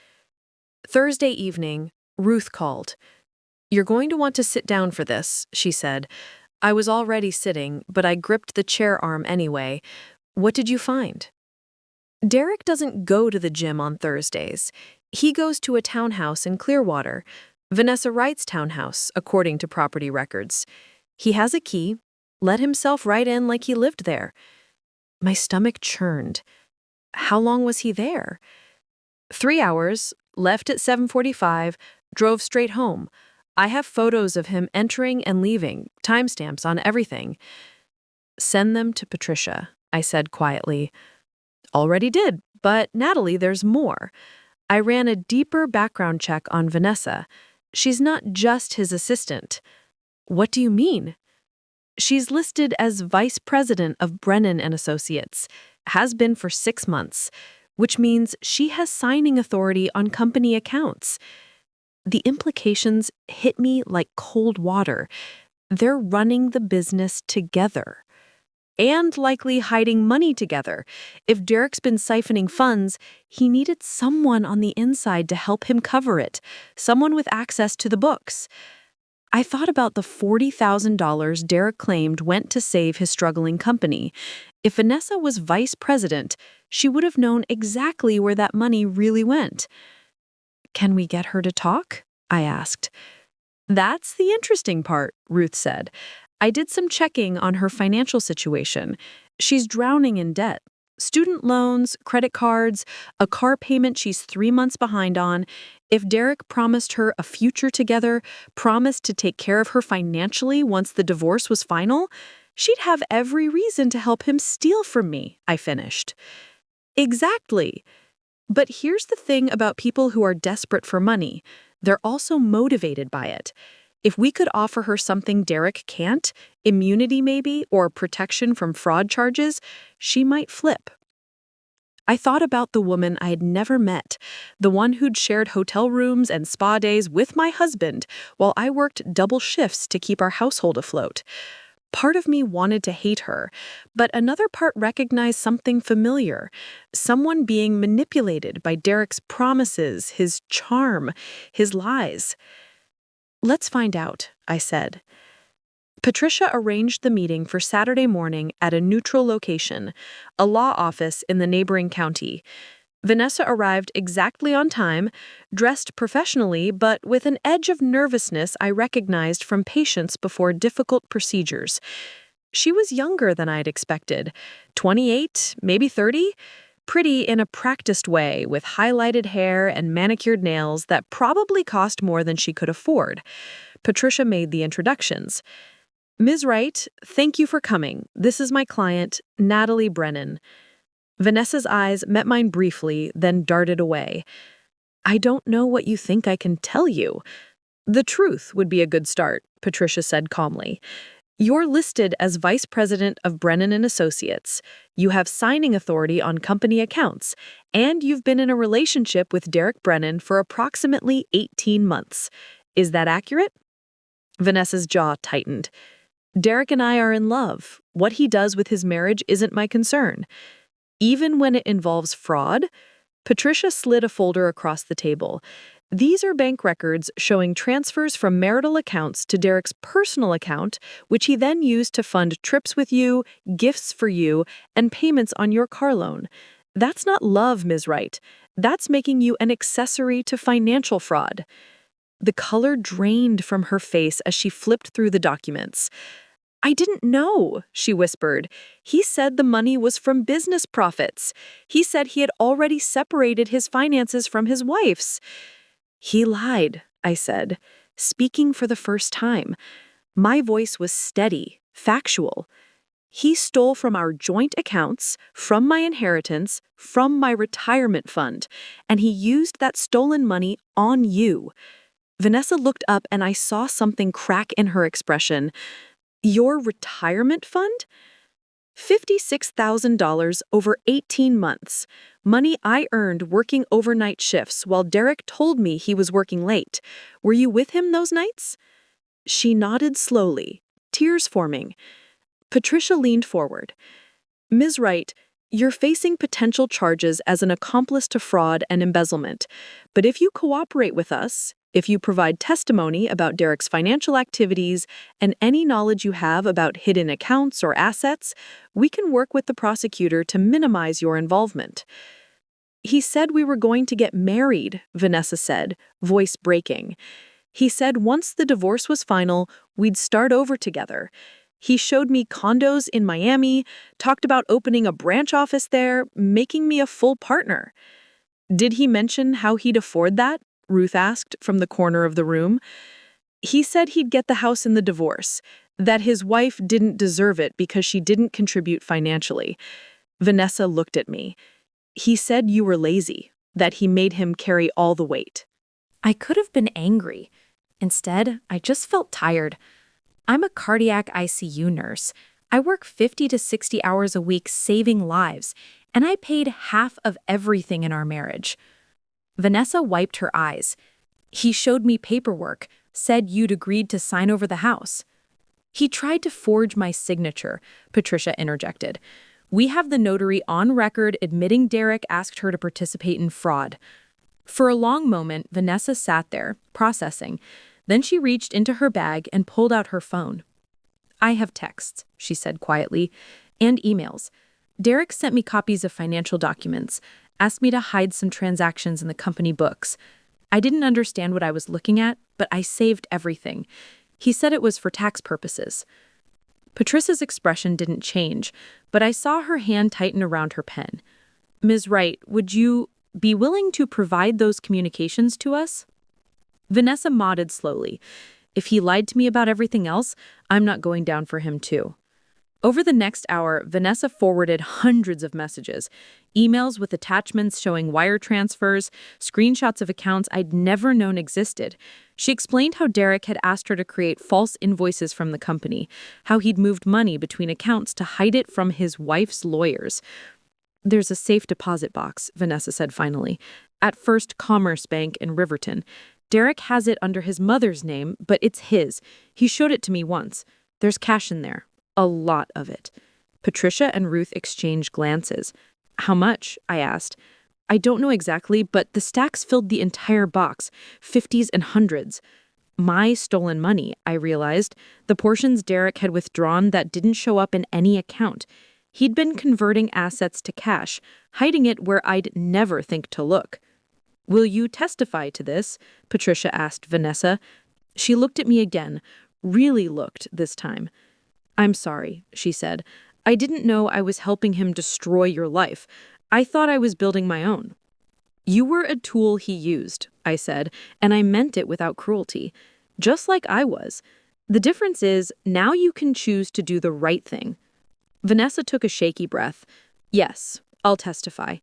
Thursday evening, Ruth called. You're going to want to sit down for this, she said. I was already sitting, but I gripped the chair arm anyway. What did you find? Derek doesn't go to the gym on Thursdays. He goes to a townhouse in Clearwater, Vanessa Wright's townhouse, according to property records. He has a key, let himself right in like he lived there. My stomach churned. How long was he there? 3 hours, left at 7:45, drove straight home. I have photos of him entering and leaving, timestamps on everything. Send them to Patricia, I said quietly. Already did, but Natalie, there's more. I ran a deeper background check on Vanessa. She's not just his assistant. What do you mean? She's listed as vice president of Brennan and Associates, has been for 6 months, which means she has signing authority on company accounts. The implications hit me like cold water. They're running the business together. And likely hiding money together. If Derek's been siphoning funds, he needed someone on the inside to help him cover it, someone with access to the books. I thought about the $40,000 Derek claimed went to save his struggling company. If Vanessa was vice president, she would have known exactly where that money really went. Can we get her to talk? I asked. That's the interesting part, Ruth said. I did some checking on her financial situation. She's drowning in debt. Student loans, credit cards, a car payment she's 3 months behind on. If Derek promised her a future together, promised to take care of her financially once the divorce was final, she'd have every reason to help him steal from me, I finished. Exactly. But here's the thing about people who are desperate for money. They're also motivated by it. If we could offer her something Derek can't, immunity maybe, or protection from fraud charges, she might flip. I thought about the woman I had never met, the one who'd shared hotel rooms and spa days with my husband while I worked double shifts to keep our household afloat. Part of me wanted to hate her, but another part recognized something familiar, someone being manipulated by Derek's promises, his charm, his lies. Let's find out, I said. Patricia arranged the meeting for Saturday morning at a neutral location, a law office in the neighboring county. Vanessa arrived exactly on time, dressed professionally, but with an edge of nervousness I recognized from patients before difficult procedures. She was younger than I'd expected, 28, maybe 30, pretty in a practiced way, with highlighted hair and manicured nails that probably cost more than she could afford. Patricia made the introductions. Ms. Wright, thank you for coming. This is my client, Natalie Brennan. Vanessa's eyes met mine briefly, then darted away. I don't know what you think I can tell you. The truth would be a good start, Patricia said calmly. You're listed as Vice President of Brennan and Associates. You have signing authority on company accounts, and you've been in a relationship with Derek Brennan for approximately 18 months. Is that accurate? Vanessa's jaw tightened. Derek and I are in love. What he does with his marriage isn't my concern. Even when it involves fraud? Patricia slid a folder across the table. These are bank records showing transfers from marital accounts to Derek's personal account, which he then used to fund trips with you, gifts for you, and payments on your car loan. That's not love, Ms. Wright. That's making you an accessory to financial fraud. The color drained from her face as she flipped through the documents. I didn't know, she whispered. He said the money was from business profits. He said he had already separated his finances from his wife's. He lied, I said, speaking for the first time. My voice was steady, factual. He stole from our joint accounts, from my inheritance, from my retirement fund, and he used that stolen money on you. Vanessa looked up and I saw something crack in her expression. Your retirement fund? $56,000 over 18 months. Money I earned working overnight shifts while Derek told me he was working late. Were you with him those nights? She nodded slowly, tears forming. Patricia leaned forward. Ms. Wright, you're facing potential charges as an accomplice to fraud and embezzlement. But if you cooperate with us, if you provide testimony about Derek's financial activities and any knowledge you have about hidden accounts or assets, we can work with the prosecutor to minimize your involvement. He said we were going to get married, Vanessa said, voice breaking. He said once the divorce was final, we'd start over together. He showed me condos in Miami, talked about opening a branch office there, making me a full partner. Did he mention how he'd afford that? Ruth asked from the corner of the room. He said he'd get the house in the divorce, that his wife didn't deserve it because she didn't contribute financially. Vanessa looked at me. He said you were lazy, that he made him carry all the weight. I could have been angry. Instead, I just felt tired. I'm a cardiac ICU nurse. I work 50 to 60 hours a week saving lives, and I paid half of everything in our marriage. Vanessa wiped her eyes. He showed me paperwork, said you'd agreed to sign over the house. He tried to forge my signature, Patricia interjected. We have the notary on record admitting Derek asked her to participate in fraud. For a long moment, Vanessa sat there, processing. Then she reached into her bag and pulled out her phone. I have texts, she said quietly, and emails. Derek sent me copies of financial documents, asked me to hide some transactions in the company books. I didn't understand what I was looking at, but I saved everything. He said it was for tax purposes. Patricia's expression didn't change, but I saw her hand tighten around her pen. Ms. Wright, would you be willing to provide those communications to us? Vanessa nodded slowly. If he lied to me about everything else, I'm not going down for him too. Over the next hour, Vanessa forwarded hundreds of messages, emails with attachments showing wire transfers, screenshots of accounts I'd never known existed. She explained how Derek had asked her to create false invoices from the company, how he'd moved money between accounts to hide it from his wife's lawyers. There's a safe deposit box, Vanessa said finally, at First Commerce Bank in Riverton. Derek has it under his mother's name, but it's his. He showed it to me once. There's cash in there. A lot of it. Patricia and Ruth exchanged glances. How much? I asked. I don't know exactly, but the stacks filled the entire box, 50s and hundreds. My stolen money, I realized, the portions Derek had withdrawn that didn't show up in any account. He'd been converting assets to cash, hiding it where I'd never think to look. Will you testify to this? Patricia asked Vanessa. She looked at me again, really looked this time. I'm sorry, she said. I didn't know I was helping him destroy your life. I thought I was building my own. You were a tool he used, I said, and I meant it without cruelty. Just like I was. The difference is, now you can choose to do the right thing. Vanessa took a shaky breath. Yes, I'll testify.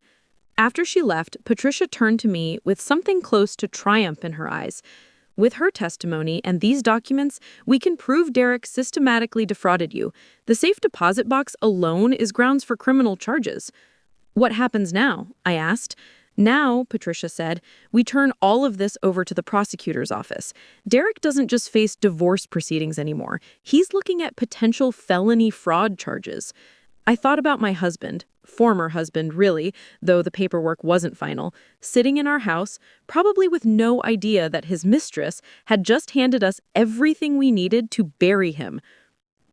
After she left, Patricia turned to me with something close to triumph in her eyes. With her testimony and these documents, we can prove Derek systematically defrauded you. The safe deposit box alone is grounds for criminal charges. What happens now? I asked. Now, Patricia said, we turn all of this over to the prosecutor's office. Derek doesn't just face divorce proceedings anymore. He's looking at potential felony fraud charges. I thought about my husband, former husband really, though the paperwork wasn't final, sitting in our house, probably with no idea that his mistress had just handed us everything we needed to bury him.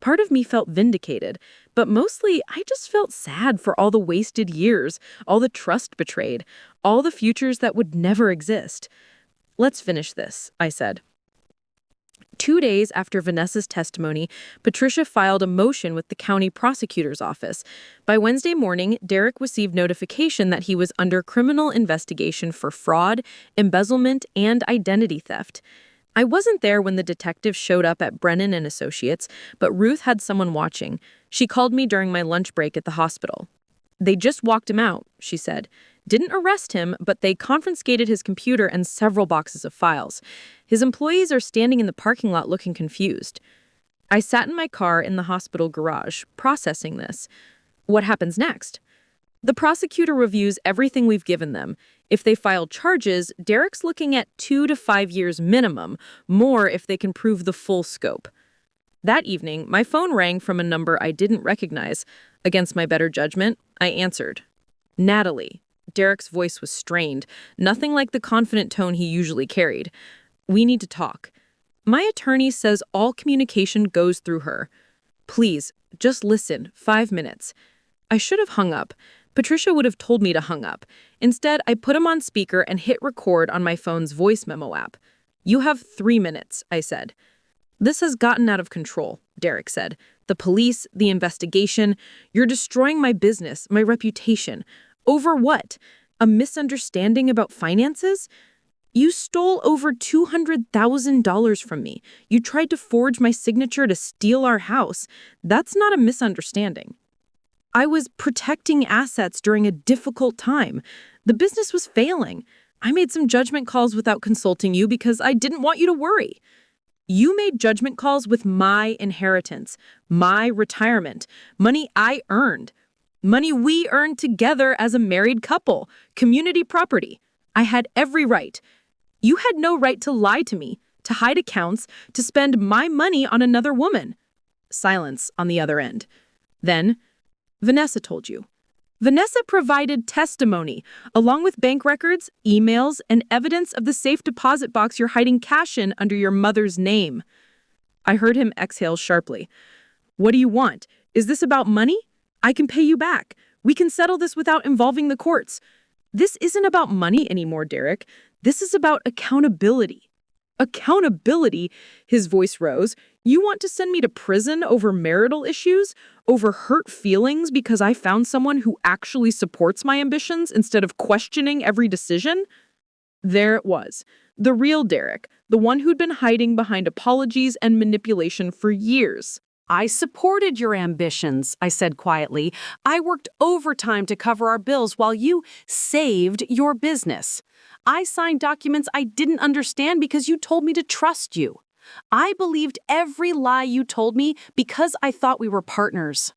Part of me felt vindicated, but mostly I just felt sad for all the wasted years, all the trust betrayed, all the futures that would never exist. Let's finish this, I said. 2 days after Vanessa's testimony, Patricia filed a motion with the county prosecutor's office. By Wednesday morning, Derek received notification that he was under criminal investigation for fraud, embezzlement, and identity theft. I wasn't there when the detective showed up at Brennan and Associates, but Ruth had someone watching. She called me during my lunch break at the hospital. They just walked him out, she said. Didn't arrest him, but they confiscated his computer and several boxes of files. His employees are standing in the parking lot looking confused. I sat in my car in the hospital garage, processing this. What happens next? The prosecutor reviews everything we've given them. If they file charges, Derek's looking at 2 to 5 years minimum, more if they can prove the full scope. That evening, my phone rang from a number I didn't recognize. Against my better judgment, I answered. Natalie. Derek's voice was strained, nothing like the confident tone he usually carried. We need to talk. My attorney says all communication goes through her. Please, just listen, 5 minutes. I should have hung up. Patricia would have told me to hang up. Instead, I put him on speaker and hit record on my phone's voice memo app. You have 3 minutes, I said. This has gotten out of control, Derek said. The police, the investigation. You're destroying my business, my reputation. Over what? A misunderstanding about finances? You stole over $200,000 from me. You tried to forge my signature to steal our house. That's not a misunderstanding. I was protecting assets during a difficult time. The business was failing. I made some judgment calls without consulting you because I didn't want you to worry. You made judgment calls with my inheritance, my retirement, money I earned, money we earned together as a married couple, community property. I had every right. You had no right to lie to me, to hide accounts, to spend my money on another woman. Silence on the other end. Then, Vanessa told you. Vanessa provided testimony, along with bank records, emails, and evidence of the safe deposit box you're hiding cash in under your mother's name. I heard him exhale sharply. What do you want? Is this about money? I can pay you back. We can settle this without involving the courts. This isn't about money anymore, Derek. This is about accountability. Accountability, his voice rose. You want to send me to prison over marital issues? Over hurt feelings because I found someone who actually supports my ambitions instead of questioning every decision? There it was. The real Derek, the one who'd been hiding behind apologies and manipulation for years. I supported your ambitions, I said quietly. I worked overtime to cover our bills while you saved your business. I signed documents I didn't understand because you told me to trust you. I believed every lie you told me because I thought we were partners.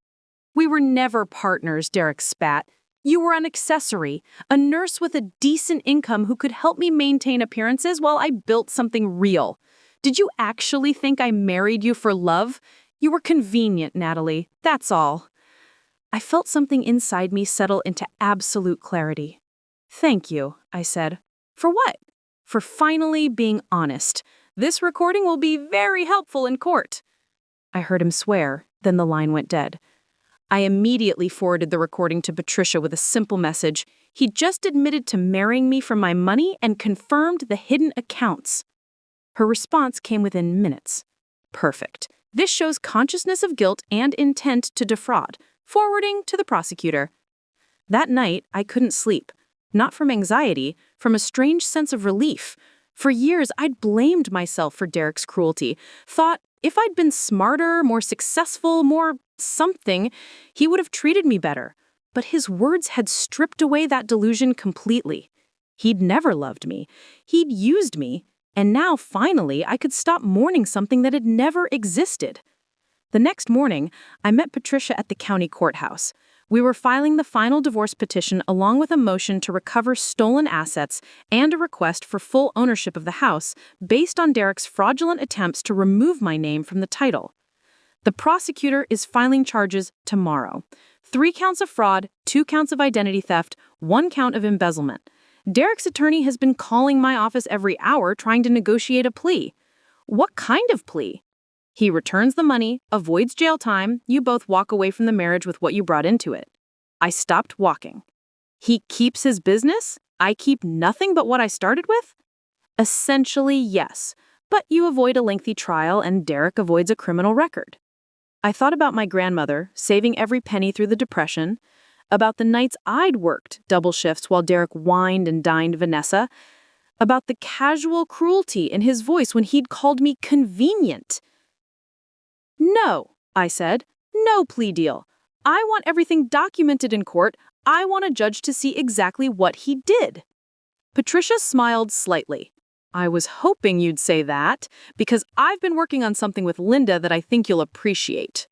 We were never partners, Derek spat. You were an accessory, a nurse with a decent income who could help me maintain appearances while I built something real. Did you actually think I married you for love? You were convenient, Natalie. That's all. I felt something inside me settle into absolute clarity. Thank you, I said. For what? For finally being honest. This recording will be very helpful in court." I heard him swear, then the line went dead. I immediately forwarded the recording to Patricia with a simple message. He just admitted to marrying me for my money and confirmed the hidden accounts. Her response came within minutes. "Perfect. This shows consciousness of guilt and intent to defraud." Forwarding to the prosecutor. That night, I couldn't sleep. Not from anxiety, from a strange sense of relief. For years, I'd blamed myself for Derek's cruelty. Thought if I'd been smarter, more successful, more something, he would have treated me better. But his words had stripped away that delusion completely. He'd never loved me. He'd used me. And now, finally, I could stop mourning something that had never existed. The next morning, I met Patricia at the county courthouse. We were filing the final divorce petition along with a motion to recover stolen assets and a request for full ownership of the house based on Derek's fraudulent attempts to remove my name from the title. The prosecutor is filing charges tomorrow. 3 counts of fraud, 2 counts of identity theft, 1 count of embezzlement. Derek's attorney has been calling my office every hour trying to negotiate a plea. What kind of plea? He returns the money, avoids jail time, you both walk away from the marriage with what you brought into it. I stopped walking. He keeps his business? I keep nothing but what I started with? Essentially, yes, but you avoid a lengthy trial and Derek avoids a criminal record. I thought about my grandmother, saving every penny through the Depression, about the nights I'd worked double shifts while Derek wined and dined Vanessa, about the casual cruelty in his voice when he'd called me convenient. "No," I said. "No plea deal. I want everything documented in court. I want a judge to see exactly what he did." Patricia smiled slightly. "I was hoping you'd say that, because I've been working on something with Linda that I think you'll appreciate."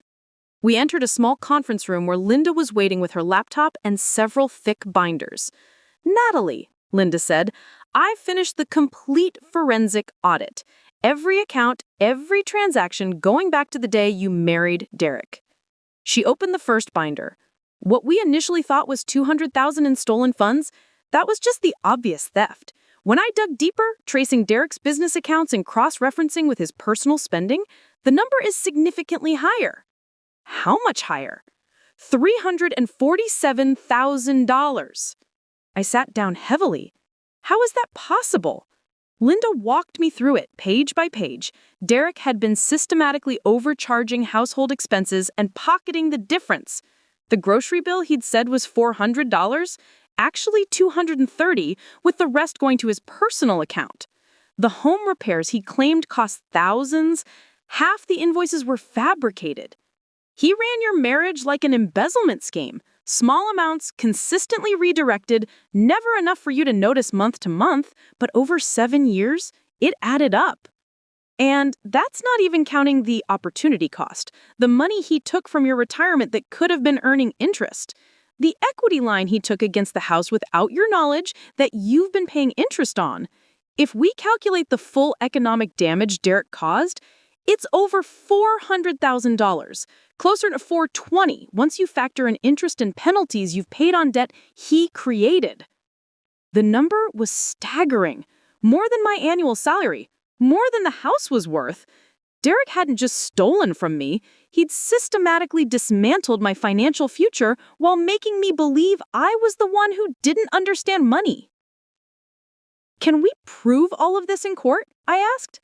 We entered a small conference room where Linda was waiting with her laptop and several thick binders. "Natalie," Linda said, "I finished the complete forensic audit. Every account, every transaction going back to the day you married Derek." She opened the first binder. What we initially thought was $200,000 in stolen funds, that was just the obvious theft. When I dug deeper, tracing Derek's business accounts and cross-referencing with his personal spending, the number is significantly higher. How much higher? $347,000. I sat down heavily. How is that possible? Linda walked me through it, page by page. Derek had been systematically overcharging household expenses and pocketing the difference. The grocery bill he'd said was $400, actually $230, with the rest going to his personal account. The home repairs he claimed cost thousands. Half the invoices were fabricated. He ran your marriage like an embezzlement scheme. Small amounts, consistently redirected, never enough for you to notice month to month, but over 7 years, it added up. And that's not even counting the opportunity cost, the money he took from your retirement that could have been earning interest. The equity line he took against the house without your knowledge that you've been paying interest on. If we calculate the full economic damage Derek caused, it's over $400,000, closer to $420 once you factor in interest and penalties you've paid on debt he created. The number was staggering, more than my annual salary, more than the house was worth. Derek hadn't just stolen from me, he'd systematically dismantled my financial future while making me believe I was the one who didn't understand money. "Can we prove all of this in court?" I asked.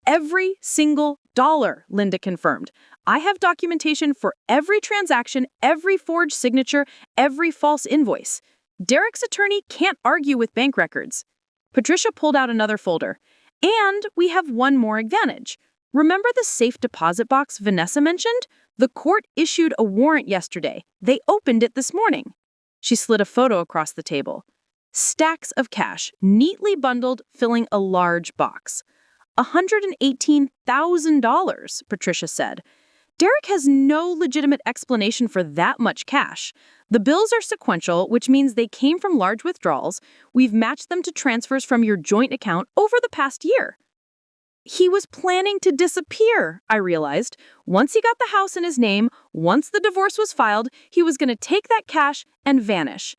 "Every single dollar," Linda confirmed. "I have documentation for every transaction, every forged signature, every false invoice. Derek's attorney can't argue with bank records." Patricia pulled out another folder. "And we have one more advantage. Remember the safe deposit box Vanessa mentioned? The court issued a warrant yesterday. They opened it this morning." She slid a photo across the table. Stacks of cash, neatly bundled, filling a large box. $118,000, Patricia said. Derek has no legitimate explanation for that much cash. The bills are sequential, which means they came from large withdrawals. We've matched them to transfers from your joint account over the past year. He was planning to disappear, I realized. Once he got the house in his name, once the divorce was filed, he was going to take that cash and vanish.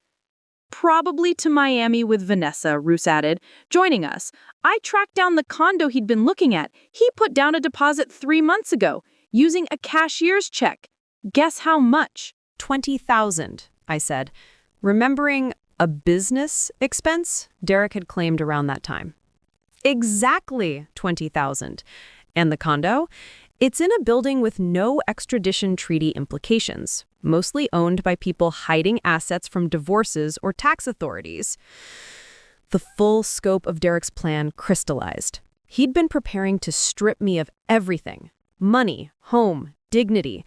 Probably to Miami with Vanessa, Roos added, joining us. I tracked down the condo he'd been looking at. He put down a deposit 3 months ago, using a cashier's check. Guess how much? 20,000, I said, remembering a business expense Derek had claimed around that time. Exactly 20,000. And the condo? It's in a building with no extradition treaty implications, mostly owned by people hiding assets from divorces or tax authorities. The full scope of Derek's plan crystallized. He'd been preparing to strip me of everything: money, home, dignity,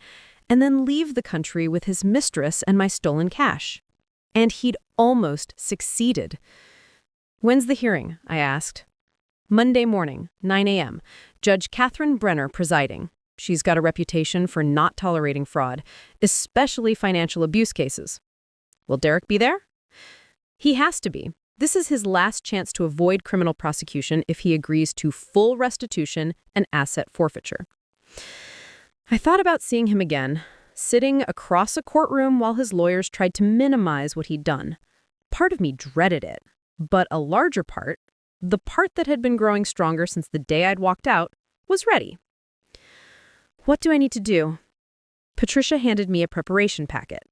and then leave the country with his mistress and my stolen cash. And he'd almost succeeded. When's the hearing? I asked. Monday morning, 9 a.m., Judge Catherine Brenner presiding. She's got a reputation for not tolerating fraud, especially financial abuse cases. Will Derek be there? He has to be. This is his last chance to avoid criminal prosecution if he agrees to full restitution and asset forfeiture. I thought about seeing him again, sitting across a courtroom while his lawyers tried to minimize what he'd done. Part of me dreaded it, but a larger part, the part that had been growing stronger since the day I'd walked out, was ready. What do I need to do? Patricia handed me a preparation packet.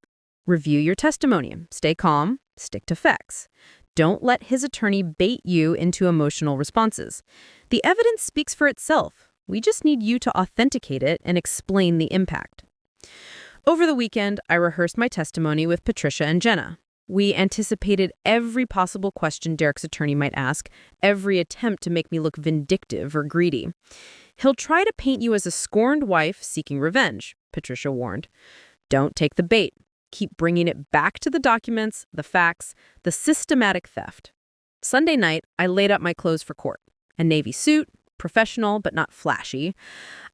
Review your testimony, stay calm, stick to facts. Don't let his attorney bait you into emotional responses. The evidence speaks for itself. We just need you to authenticate it and explain the impact. Over the weekend, I rehearsed my testimony with Patricia and Jenna. We anticipated every possible question Derek's attorney might ask, every attempt to make me look vindictive or greedy. He'll try to paint you as a scorned wife seeking revenge, Patricia warned. Don't take the bait. Keep bringing it back to the documents, the facts, the systematic theft. Sunday night, I laid out my clothes for court. A navy suit, professional but not flashy.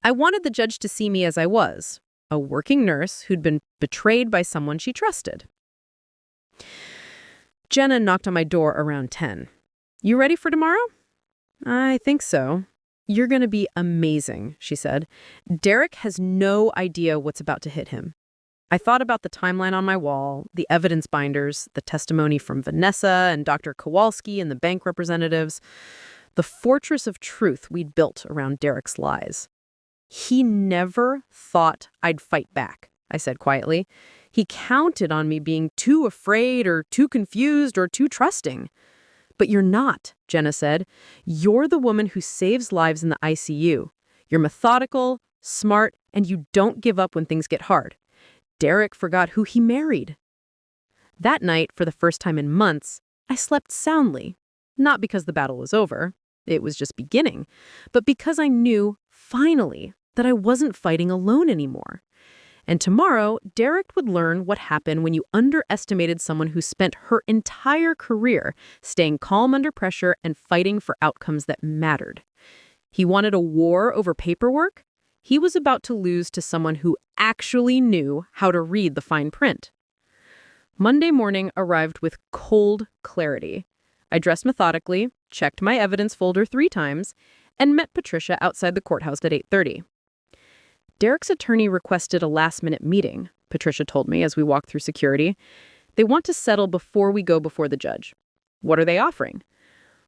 I wanted the judge to see me as I was, a working nurse who'd been betrayed by someone she trusted. Jenna knocked on my door around 10. You ready for tomorrow? I think so. You're going to be amazing, she said. Derek has no idea what's about to hit him. I thought about the timeline on my wall, the evidence binders, the testimony from Vanessa and Dr. Kowalski and the bank representatives, the fortress of truth we'd built around Derek's lies. He never thought I'd fight back, I said quietly. He counted on me being too afraid or too confused or too trusting. But you're not, Jenna said. You're the woman who saves lives in the ICU. You're methodical, smart, and you don't give up when things get hard. Derek forgot who he married. That night, for the first time in months, I slept soundly. Not because the battle was over. It was just beginning. But because I knew, finally, that I wasn't fighting alone anymore. And tomorrow, Derek would learn what happened when you underestimated someone who spent her entire career staying calm under pressure and fighting for outcomes that mattered. He wanted a war over paperwork. He was about to lose to someone who actually knew how to read the fine print. Monday morning arrived with cold clarity. I dressed methodically, checked my evidence folder 3 times, and met Patricia outside the courthouse at 8:30. Derek's attorney requested a last-minute meeting, Patricia told me as we walked through security. They want to settle before we go before the judge. What are they offering?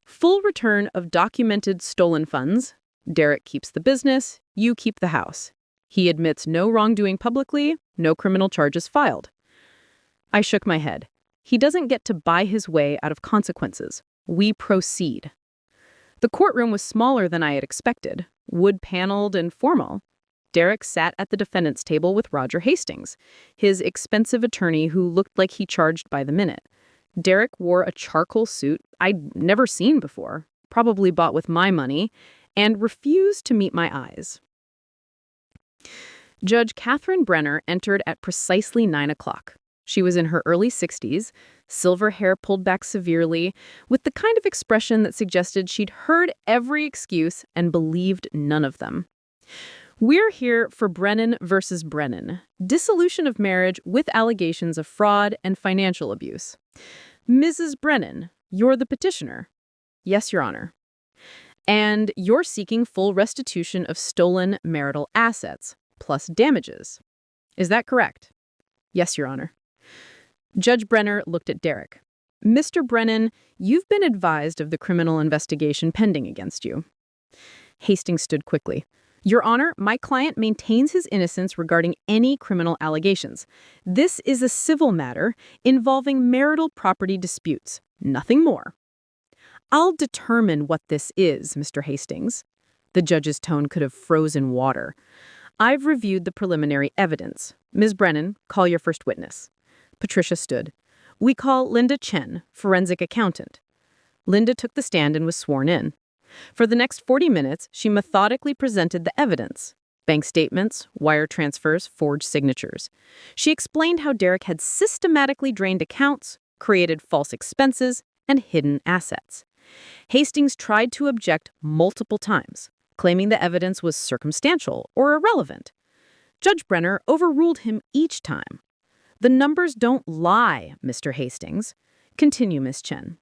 Full return of documented stolen funds. Derek keeps the business, you keep the house. He admits no wrongdoing publicly, no criminal charges filed. I shook my head. He doesn't get to buy his way out of consequences. We proceed. The courtroom was smaller than I had expected, wood-paneled and formal. Derek sat at the defendant's table with Roger Hastings, his expensive attorney who looked like he charged by the minute. Derek wore a charcoal suit I'd never seen before, probably bought with my money, and refused to meet my eyes. Judge Catherine Brenner entered at precisely 9 o'clock. She was in her early 60s, silver hair pulled back severely, with the kind of expression that suggested she'd heard every excuse and believed none of them. We're here for Brennan versus Brennan, dissolution of marriage with allegations of fraud and financial abuse. Mrs. Brennan, you're the petitioner. Yes, Your Honor. And you're seeking full restitution of stolen marital assets, plus damages. Is that correct? Yes, Your Honor. Judge Brenner looked at Derek. Mr. Brennan, you've been advised of the criminal investigation pending against you. Hastings stood quickly. Your Honor, my client maintains his innocence regarding any criminal allegations. This is a civil matter involving marital property disputes, nothing more. I'll determine what this is, Mr. Hastings. The judge's tone could have frozen water. I've reviewed the preliminary evidence. Ms. Brennan, call your first witness. Patricia stood. We call Linda Chen, forensic accountant. Linda took the stand and was sworn in. For the next 40 minutes, she methodically presented the evidence. Bank statements, wire transfers, forged signatures. She explained how Derek had systematically drained accounts, created false expenses, and hidden assets. Hastings tried to object multiple times, claiming the evidence was circumstantial or irrelevant. Judge Brenner overruled him each time. The numbers don't lie, Mr. Hastings. Continue, Miss Chen.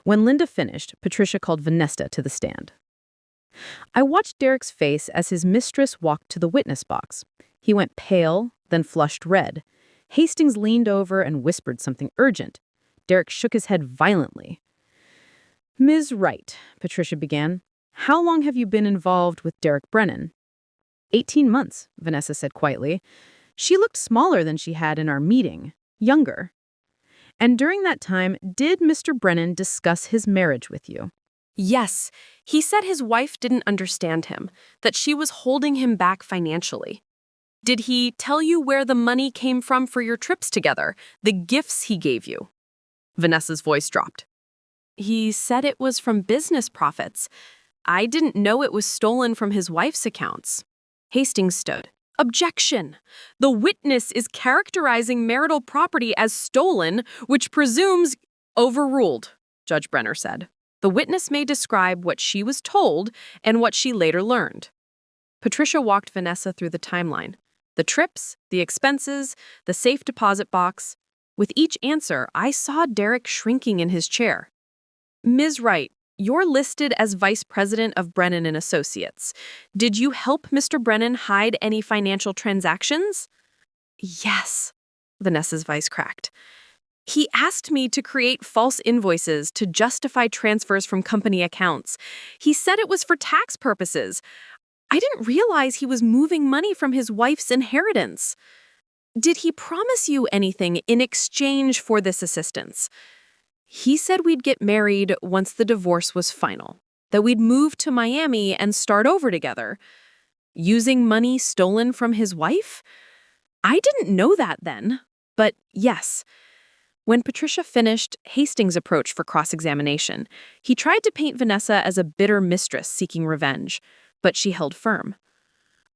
When Linda finished, Patricia called Vanessa to the stand. I watched Derek's face as his mistress walked to the witness box. He went pale, then flushed red. Hastings leaned over and whispered something urgent. Derek shook his head violently. Ms. Wright, Patricia began, how long have you been involved with Derek Brennan? 18 months, Vanessa said quietly. She looked smaller than she had in our meeting, younger. And during that time, did Mr. Brennan discuss his marriage with you? Yes, he said his wife didn't understand him, that she was holding him back financially. Did he tell you where the money came from for your trips together, the gifts he gave you? Vanessa's voice dropped. He said it was from business profits. I didn't know it was stolen from his wife's accounts. Hastings stood. Objection! The witness is characterizing marital property as stolen, which presumes— Overruled, Judge Brenner said. The witness may describe what she was told and what she later learned. Patricia walked Vanessa through the timeline. The trips, the expenses, the safe deposit box. With each answer, I saw Derek shrinking in his chair. Ms. Wright, you're listed as Vice President of Brennan and Associates. Did you help Mr. Brennan hide any financial transactions? Yes, Vanessa's voice cracked. He asked me to create false invoices to justify transfers from company accounts. He said it was for tax purposes. I didn't realize he was moving money from his wife's inheritance. Did he promise you anything in exchange for this assistance? He said we'd get married once the divorce was final, that we'd move to Miami and start over together. Using money stolen from his wife? I didn't know that then, but yes. When Patricia finished, Hastings approached for cross-examination. He tried to paint Vanessa as a bitter mistress seeking revenge, but she held firm.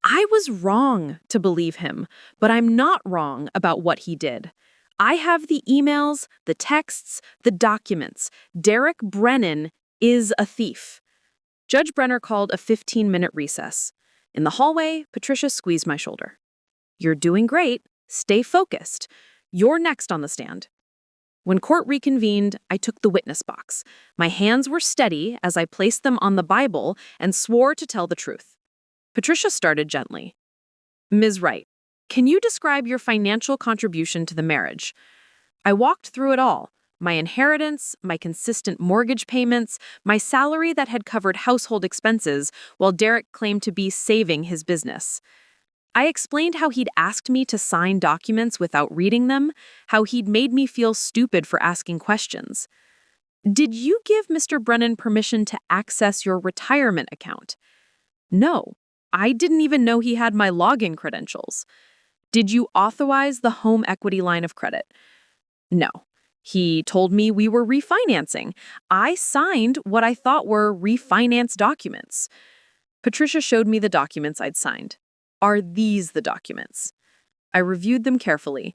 I was wrong to believe him, but I'm not wrong about what he did. I have the emails, the texts, the documents. Derek Brennan is a thief. Judge Brenner called a 15-minute recess. In the hallway, Patricia squeezed my shoulder. You're doing great. Stay focused. You're next on the stand. When court reconvened, I took the witness box. My hands were steady as I placed them on the Bible and swore to tell the truth. Patricia started gently. Ms. Wright, can you describe your financial contribution to the marriage? I walked through it all. My inheritance, my consistent mortgage payments, my salary that had covered household expenses, while Derek claimed to be saving his business. I explained how he'd asked me to sign documents without reading them, how he'd made me feel stupid for asking questions. Did you give Mr. Brennan permission to access your retirement account? No, I didn't even know he had my login credentials. Did you authorize the home equity line of credit? No. He told me we were refinancing. I signed what I thought were refinance documents. Patricia showed me the documents I'd signed. Are these the documents? I reviewed them carefully.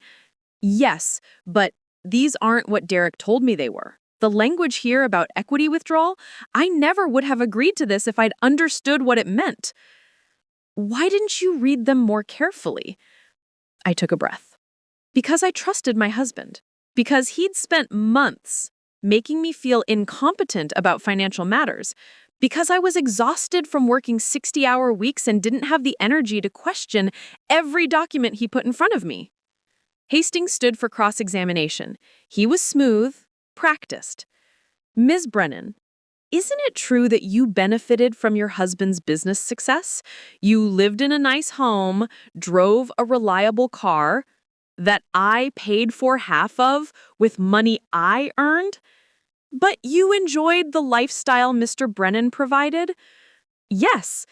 Yes, but these aren't what Derek told me they were. The language here about equity withdrawal, I never would have agreed to this if I'd understood what it meant. Why didn't you read them more carefully? I took a breath. Because I trusted my husband. Because he'd spent months making me feel incompetent about financial matters. Because I was exhausted from working 60-hour weeks and didn't have the energy to question every document he put in front of me. Hastings stood for cross-examination. He was smooth, practiced. Ms. Brennan, isn't it true that you benefited from your husband's business success? You lived in a nice home, drove a reliable car that I paid for half of with money I earned? But you enjoyed the lifestyle Mr. Brennan provided? Yes,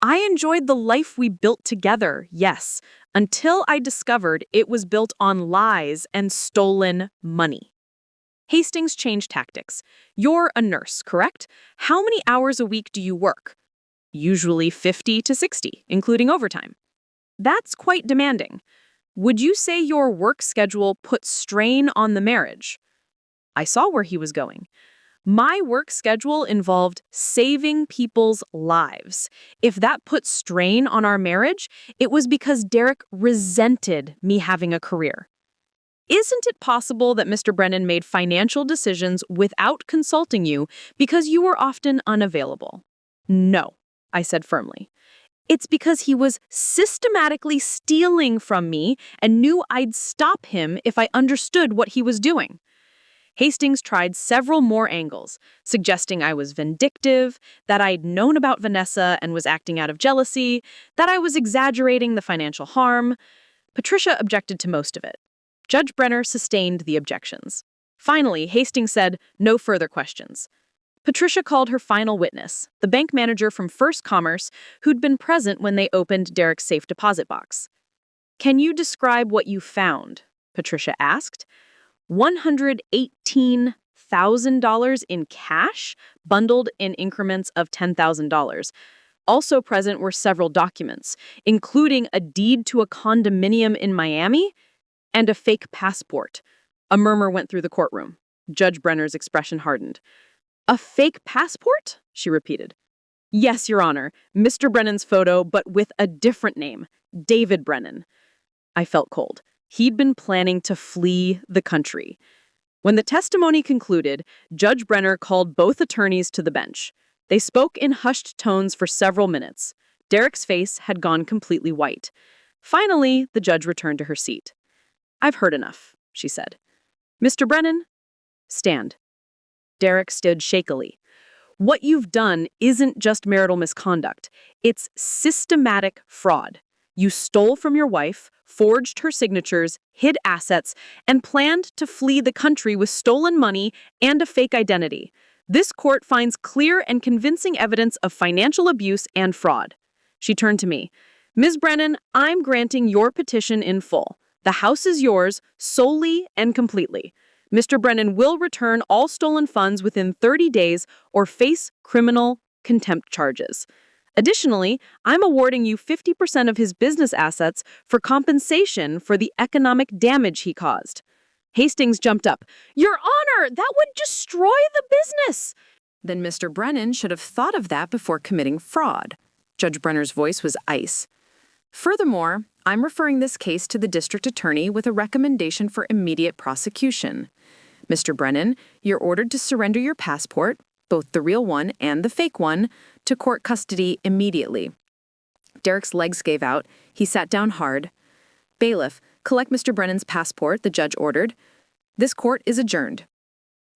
I enjoyed the life we built together, yes, until I discovered it was built on lies and stolen money. Hastings changed tactics. You're a nurse, correct? How many hours a week do you work? Usually 50 to 60, including overtime. That's quite demanding. Would you say your work schedule put strain on the marriage? I saw where he was going. My work schedule involved saving people's lives. If that put strain on our marriage, it was because Derek resented me having a career. Isn't it possible that Mr. Brennan made financial decisions without consulting you because you were often unavailable? No, I said firmly. It's because he was systematically stealing from me and knew I'd stop him if I understood what he was doing. Hastings tried several more angles, suggesting I was vindictive, that I'd known about Vanessa and was acting out of jealousy, that I was exaggerating the financial harm. Patricia objected to most of it. Judge Brenner sustained the objections. Finally, Hastings said, "No further questions." Patricia called her final witness, the bank manager from First Commerce, who'd been present when they opened Derek's safe deposit box. "Can you describe what you found?" Patricia asked. $118,000 in cash, bundled in increments of $10,000. Also present were several documents, including a deed to a condominium in Miami and a fake passport. A murmur went through the courtroom. Judge Brenner's expression hardened. "A fake passport?" she repeated. "Yes, Your Honor. Mr. Brennan's photo, but with a different name, David Brennan." I felt cold. He'd been planning to flee the country. When the testimony concluded, Judge Brenner called both attorneys to the bench. They spoke in hushed tones for several minutes. Derek's face had gone completely white. Finally, the judge returned to her seat. "I've heard enough," she said. "Mr. Brennan, stand." Derek stood shakily. "What you've done isn't just marital misconduct. It's systematic fraud. You stole from your wife, forged her signatures, hid assets, and planned to flee the country with stolen money and a fake identity. This court finds clear and convincing evidence of financial abuse and fraud." She turned to me. "Ms. Brennan, I'm granting your petition in full. The house is yours, solely and completely. Mr. Brennan will return all stolen funds within 30 days or face criminal contempt charges. Additionally, I'm awarding you 50% of his business assets for compensation for the economic damage he caused." Hastings jumped up. "Your Honor, that would destroy the business." "Then Mr. Brennan should have thought of that before committing fraud." Judge Brenner's voice was ice. "Furthermore, I'm referring this case to the district attorney with a recommendation for immediate prosecution. Mr. Brennan, you're ordered to surrender your passport, both the real one and the fake one, to court custody immediately." Derek's legs gave out. He sat down hard. "Bailiff, collect Mr. Brennan's passport," the judge ordered. "This court is adjourned."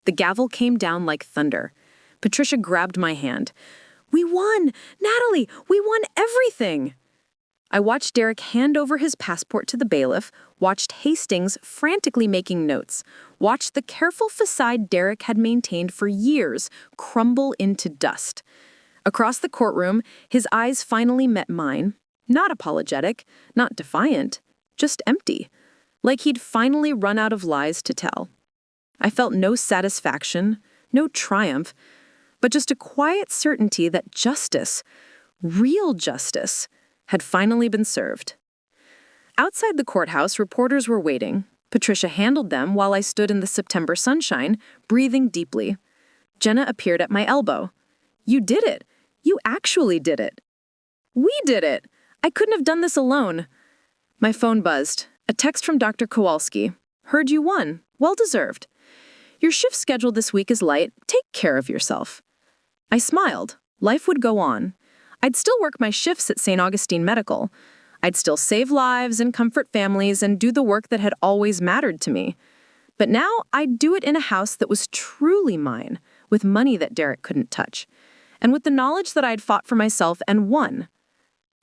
The gavel came down like thunder. Patricia grabbed my hand. "We won! Natalie, we won everything!" I watched Derek hand over his passport to the bailiff, watched Hastings frantically making notes, watched the careful facade Derek had maintained for years crumble into dust. Across the courtroom, his eyes finally met mine, not apologetic, not defiant, just empty, like he'd finally run out of lies to tell. I felt no satisfaction, no triumph, but just a quiet certainty that justice, real justice, had finally been served. Outside the courthouse, reporters were waiting. Patricia handled them while I stood in the September sunshine, breathing deeply. Jenna appeared at my elbow. "You did it. You actually did it." "We did it. I couldn't have done this alone." My phone buzzed. A text from Dr. Kowalski. "Heard you won. Well deserved. Your shift schedule this week is light. Take care of yourself." I smiled. Life would go on. I'd still work my shifts at St. Augustine Medical. I'd still save lives and comfort families and do the work that had always mattered to me. But now I'd do it in a house that was truly mine, with money that Derek couldn't touch, and with the knowledge that I'd fought for myself and won.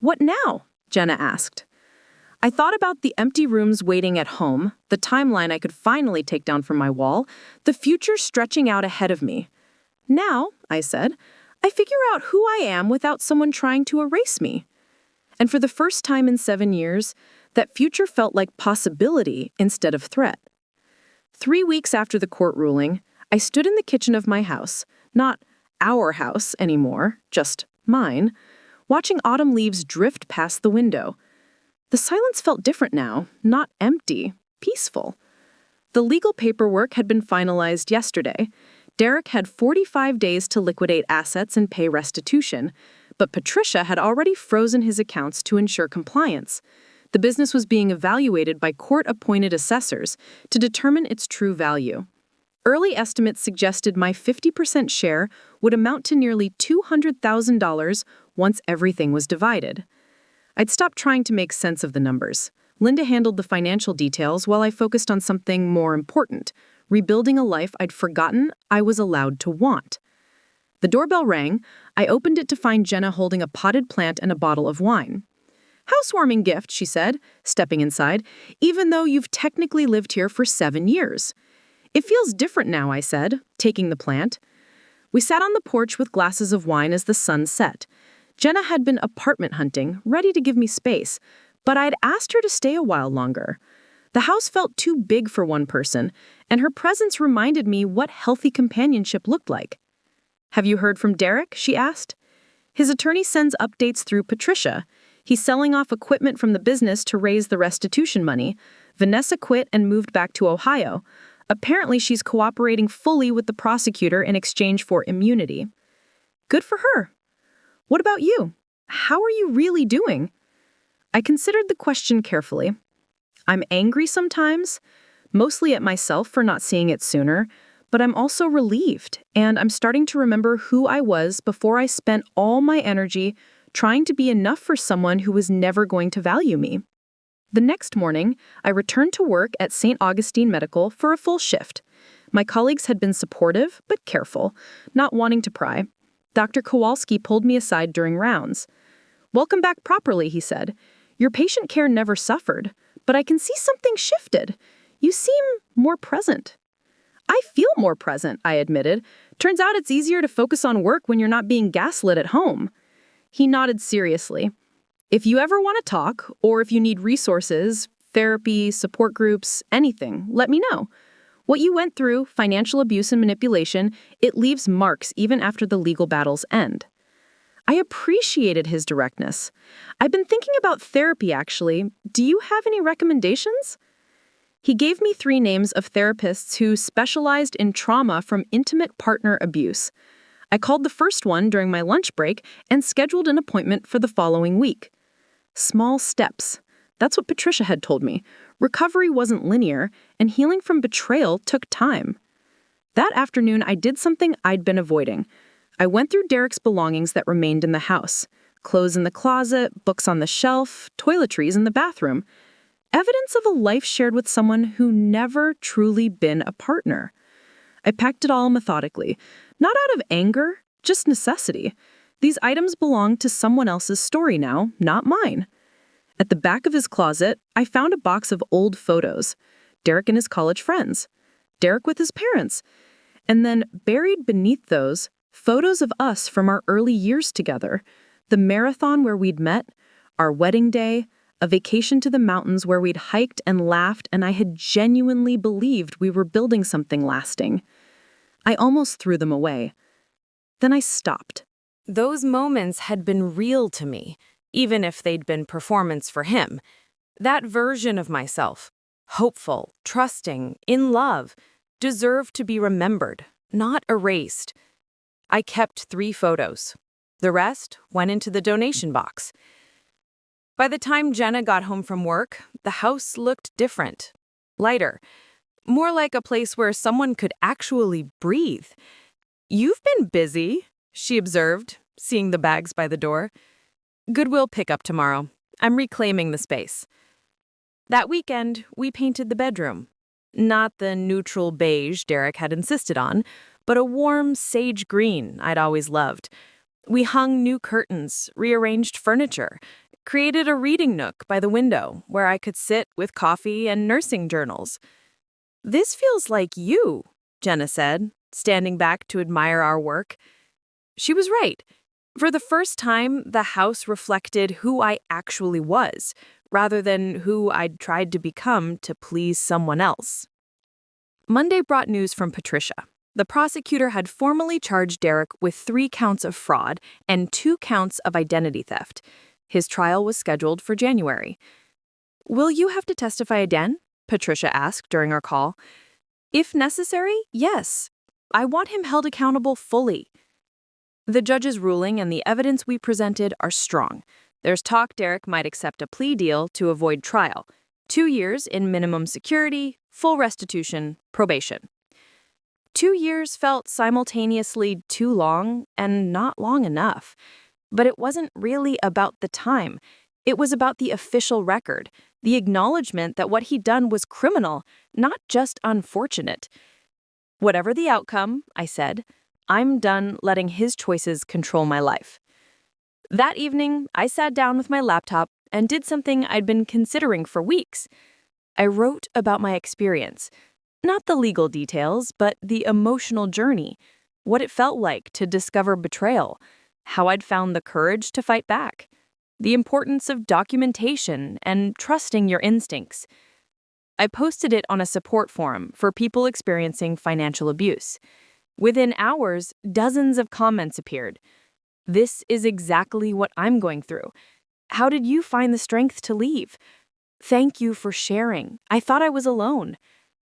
What now? Jenna asked. I thought about the empty rooms waiting at home, the timeline I could finally take down from my wall, the future stretching out ahead of me. Now, I said, I figure out who I am without someone trying to erase me. And for the first time in 7 years, that future felt like possibility instead of threat. 3 weeks after the court ruling, I stood in the kitchen of my house, not our house anymore, just mine, watching autumn leaves drift past the window. The silence felt different now, not empty, peaceful. The legal paperwork had been finalized yesterday. Derek had 45 days to liquidate assets and pay restitution, but Patricia had already frozen his accounts to ensure compliance. The business was being evaluated by court-appointed assessors to determine its true value. Early estimates suggested my 50% share would amount to nearly $200,000 once everything was divided. I'd stopped trying to make sense of the numbers. Linda handled the financial details while I focused on something more important, rebuilding a life I'd forgotten I was allowed to want. The doorbell rang. I opened it to find Jenna holding a potted plant and a bottle of wine. "Housewarming gift," she said, stepping inside, "even though you've technically lived here for 7 years." "It feels different now," I said, taking the plant. We sat on the porch with glasses of wine as the sun set. Jenna had been apartment hunting, ready to give me space, but I'd asked her to stay a while longer. The house felt too big for one person, and her presence reminded me what healthy companionship looked like. "Have you heard from Derek?" she asked. "His attorney sends updates through Patricia. He's selling off equipment from the business to raise the restitution money. Vanessa quit and moved back to Ohio. Apparently she's cooperating fully with the prosecutor in exchange for immunity." "Good for her. What about you? How are you really doing?" I considered the question carefully. I'm angry sometimes, mostly at myself for not seeing it sooner, but I'm also relieved, and I'm starting to remember who I was before I spent all my energy trying to be enough for someone who was never going to value me. The next morning, I returned to work at St. Augustine Medical for a full shift. My colleagues had been supportive, but careful, not wanting to pry. Dr. Kowalski pulled me aside during rounds. "Welcome back properly," he said. "Your patient care never suffered, but I can see something shifted. You seem more present." "I feel more present," I admitted. "Turns out it's easier to focus on work when you're not being gaslit at home." He nodded seriously. "If you ever want to talk, or if you need resources, therapy, support groups, anything, let me know. What you went through, financial abuse and manipulation, it leaves marks even after the legal battles end." I appreciated his directness. "I've been thinking about therapy, actually. Do you have any recommendations?" He gave me 3 names of therapists who specialized in trauma from intimate partner abuse. I called the first one during my lunch break and scheduled an appointment for the following week. Small steps. That's what Patricia had told me. Recovery wasn't linear, and healing from betrayal took time. That afternoon, I did something I'd been avoiding. I went through Derek's belongings that remained in the house. Clothes in the closet, books on the shelf, toiletries in the bathroom. Evidence of a life shared with someone who never truly been a partner. I packed it all methodically, not out of anger, just necessity. These items belonged to someone else's story now, not mine. At the back of his closet, I found a box of old photos. Derek and his college friends. Derek with his parents. And then, buried beneath those, photos of us from our early years together. The marathon where we'd met, our wedding day, a vacation to the mountains where we'd hiked and laughed, and I had genuinely believed we were building something lasting. I almost threw them away. Then I stopped. Those moments had been real to me, even if they'd been performance for him. That version of myself, hopeful, trusting, in love, deserved to be remembered, not erased. I kept 3 photos. The rest went into the donation box. By the time Jenna got home from work, the house looked different, lighter, more like a place where someone could actually breathe. "You've been busy," she observed, seeing the bags by the door. "Goodwill pickup tomorrow. I'm reclaiming the space." That weekend, we painted the bedroom. Not the neutral beige Derek had insisted on, but a warm sage green I'd always loved. We hung new curtains, rearranged furniture, created a reading nook by the window where I could sit with coffee and nursing journals. "This feels like you," Jenna said, standing back to admire our work. She was right. For the first time, the house reflected who I actually was, rather than who I'd tried to become to please someone else. Monday brought news from Patricia. The prosecutor had formally charged Derek with 3 counts of fraud and 2 counts of identity theft. His trial was scheduled for January. "Will you have to testify again?" Patricia asked during our call. "If necessary, yes. I want him held accountable fully." The judge's ruling and the evidence we presented are strong. There's talk Derek might accept a plea deal to avoid trial. 2 years in minimum security, full restitution, probation. 2 years felt simultaneously too long and not long enough. But it wasn't really about the time. It was about the official record, the acknowledgement that what he'd done was criminal, not just unfortunate. "Whatever the outcome," I said, "I'm done letting his choices control my life." That evening, I sat down with my laptop and did something I'd been considering for weeks. I wrote about my experience. Not the legal details, but the emotional journey. What it felt like to discover betrayal. How I'd found the courage to fight back. The importance of documentation and trusting your instincts. I posted it on a support forum for people experiencing financial abuse. Within hours, dozens of comments appeared. "This is exactly what I'm going through. How did you find the strength to leave? Thank you for sharing. I thought I was alone."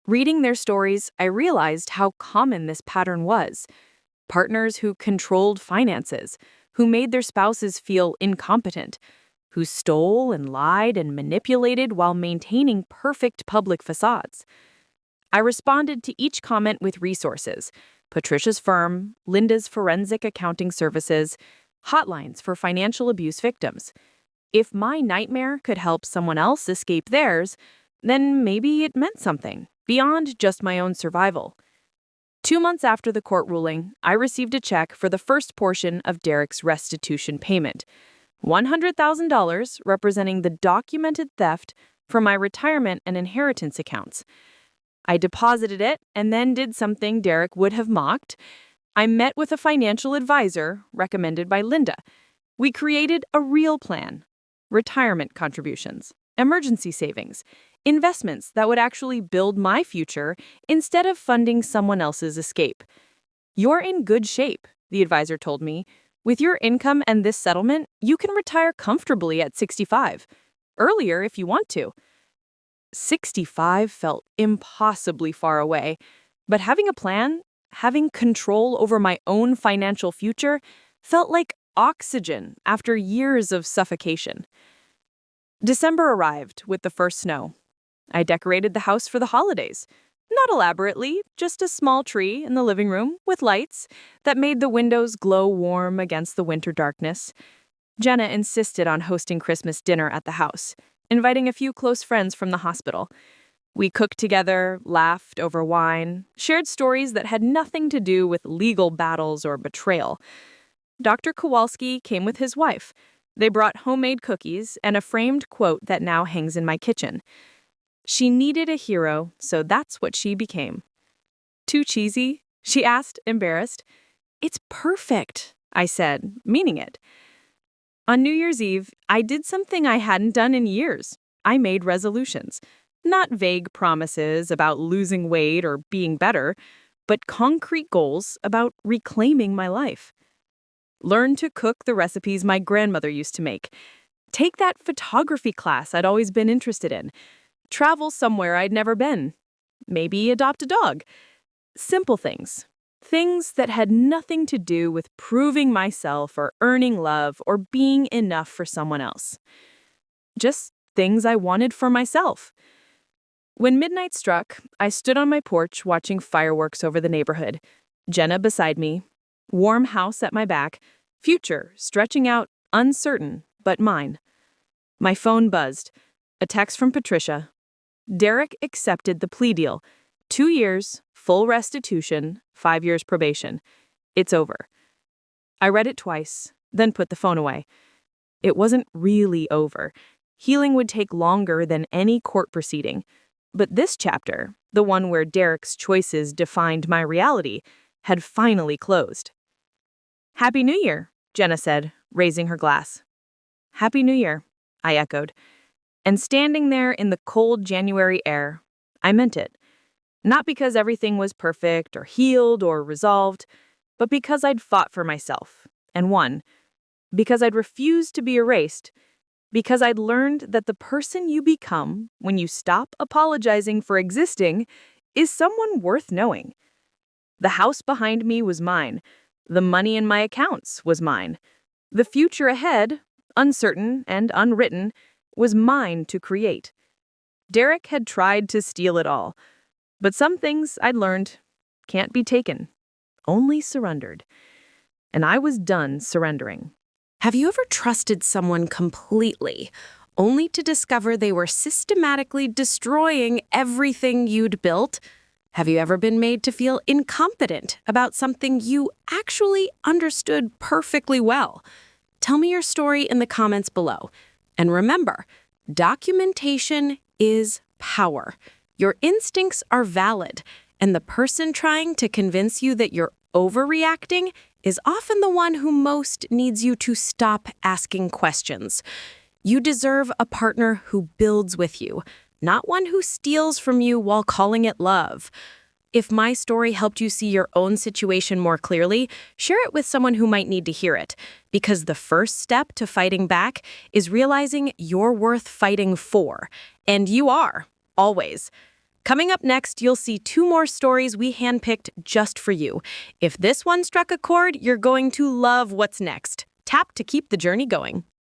Reading their stories, I realized how common this pattern was. Partners who controlled finances, who made their spouses feel incompetent, who stole and lied and manipulated while maintaining perfect public facades. I responded to each comment with resources: Patricia's firm, Linda's forensic accounting services, hotlines for financial abuse victims. If my nightmare could help someone else escape theirs, then maybe it meant something beyond just my own survival. 2 months after the court ruling, I received a check for the first portion of Derek's restitution payment, $100,000 representing the documented theft from my retirement and inheritance accounts. I deposited it and then did something Derek would have mocked. I met with a financial advisor recommended by Linda. We created a real plan: retirement contributions, emergency savings, investments that would actually build my future instead of funding someone else's escape. "You're in good shape," the advisor told me. "With your income and this settlement, you can retire comfortably at 65. Earlier if you want to." 65 felt impossibly far away, but having a plan, having control over my own financial future, felt like oxygen after years of suffocation. December arrived with the first snow. I decorated the house for the holidays. Not elaborately, just a small tree in the living room with lights that made the windows glow warm against the winter darkness. Jenna insisted on hosting Christmas dinner at the house, inviting a few close friends from the hospital. We cooked together, laughed over wine, shared stories that had nothing to do with legal battles or betrayal. Dr. Kowalski came with his wife. They brought homemade cookies and a framed quote that now hangs in my kitchen. "She needed a hero, so that's what she became." "Too cheesy?" she asked, embarrassed. "It's perfect," I said, meaning it. On New Year's Eve, I did something I hadn't done in years. I made resolutions. Not vague promises about losing weight or being better, but concrete goals about reclaiming my life. Learn to cook the recipes my grandmother used to make. Take that photography class I'd always been interested in. Travel somewhere I'd never been. Maybe adopt a dog. Simple things. Things that had nothing to do with proving myself or earning love or being enough for someone else. Just things I wanted for myself. When midnight struck, I stood on my porch watching fireworks over the neighborhood. Jenna beside me, warm house at my back, future stretching out, uncertain, but mine. My phone buzzed. A text from Patricia. Derek accepted the plea deal. 2 years, full restitution, 5 years probation. It's over. I read it twice, then put the phone away. It wasn't really over. Healing would take longer than any court proceeding. But this chapter, the one where Derek's choices defined my reality, had finally closed. "Happy New Year," Jenna said, raising her glass. "Happy New Year," I echoed. And standing there in the cold January air, I meant it. Not because everything was perfect or healed or resolved, but because I'd fought for myself and won. Because I'd refused to be erased. Because I'd learned that the person you become when you stop apologizing for existing is someone worth knowing. The house behind me was mine. The money in my accounts was mine. The future ahead, uncertain and unwritten, was mine to create. Derek had tried to steal it all. But some things I'd learned can't be taken, only surrendered. And I was done surrendering. Have you ever trusted someone completely, only to discover they were systematically destroying everything you'd built? Have you ever been made to feel incompetent about something you actually understood perfectly well? Tell me your story in the comments below. And remember, documentation is power. Your instincts are valid, and the person trying to convince you that you're overreacting is often the one who most needs you to stop asking questions. You deserve a partner who builds with you, not one who steals from you while calling it love. If my story helped you see your own situation more clearly, share it with someone who might need to hear it. Because the first step to fighting back is realizing you're worth fighting for. And you are, always. Coming up next, you'll see 2 more stories we handpicked just for you. If this one struck a chord, you're going to love what's next. Tap to keep the journey going.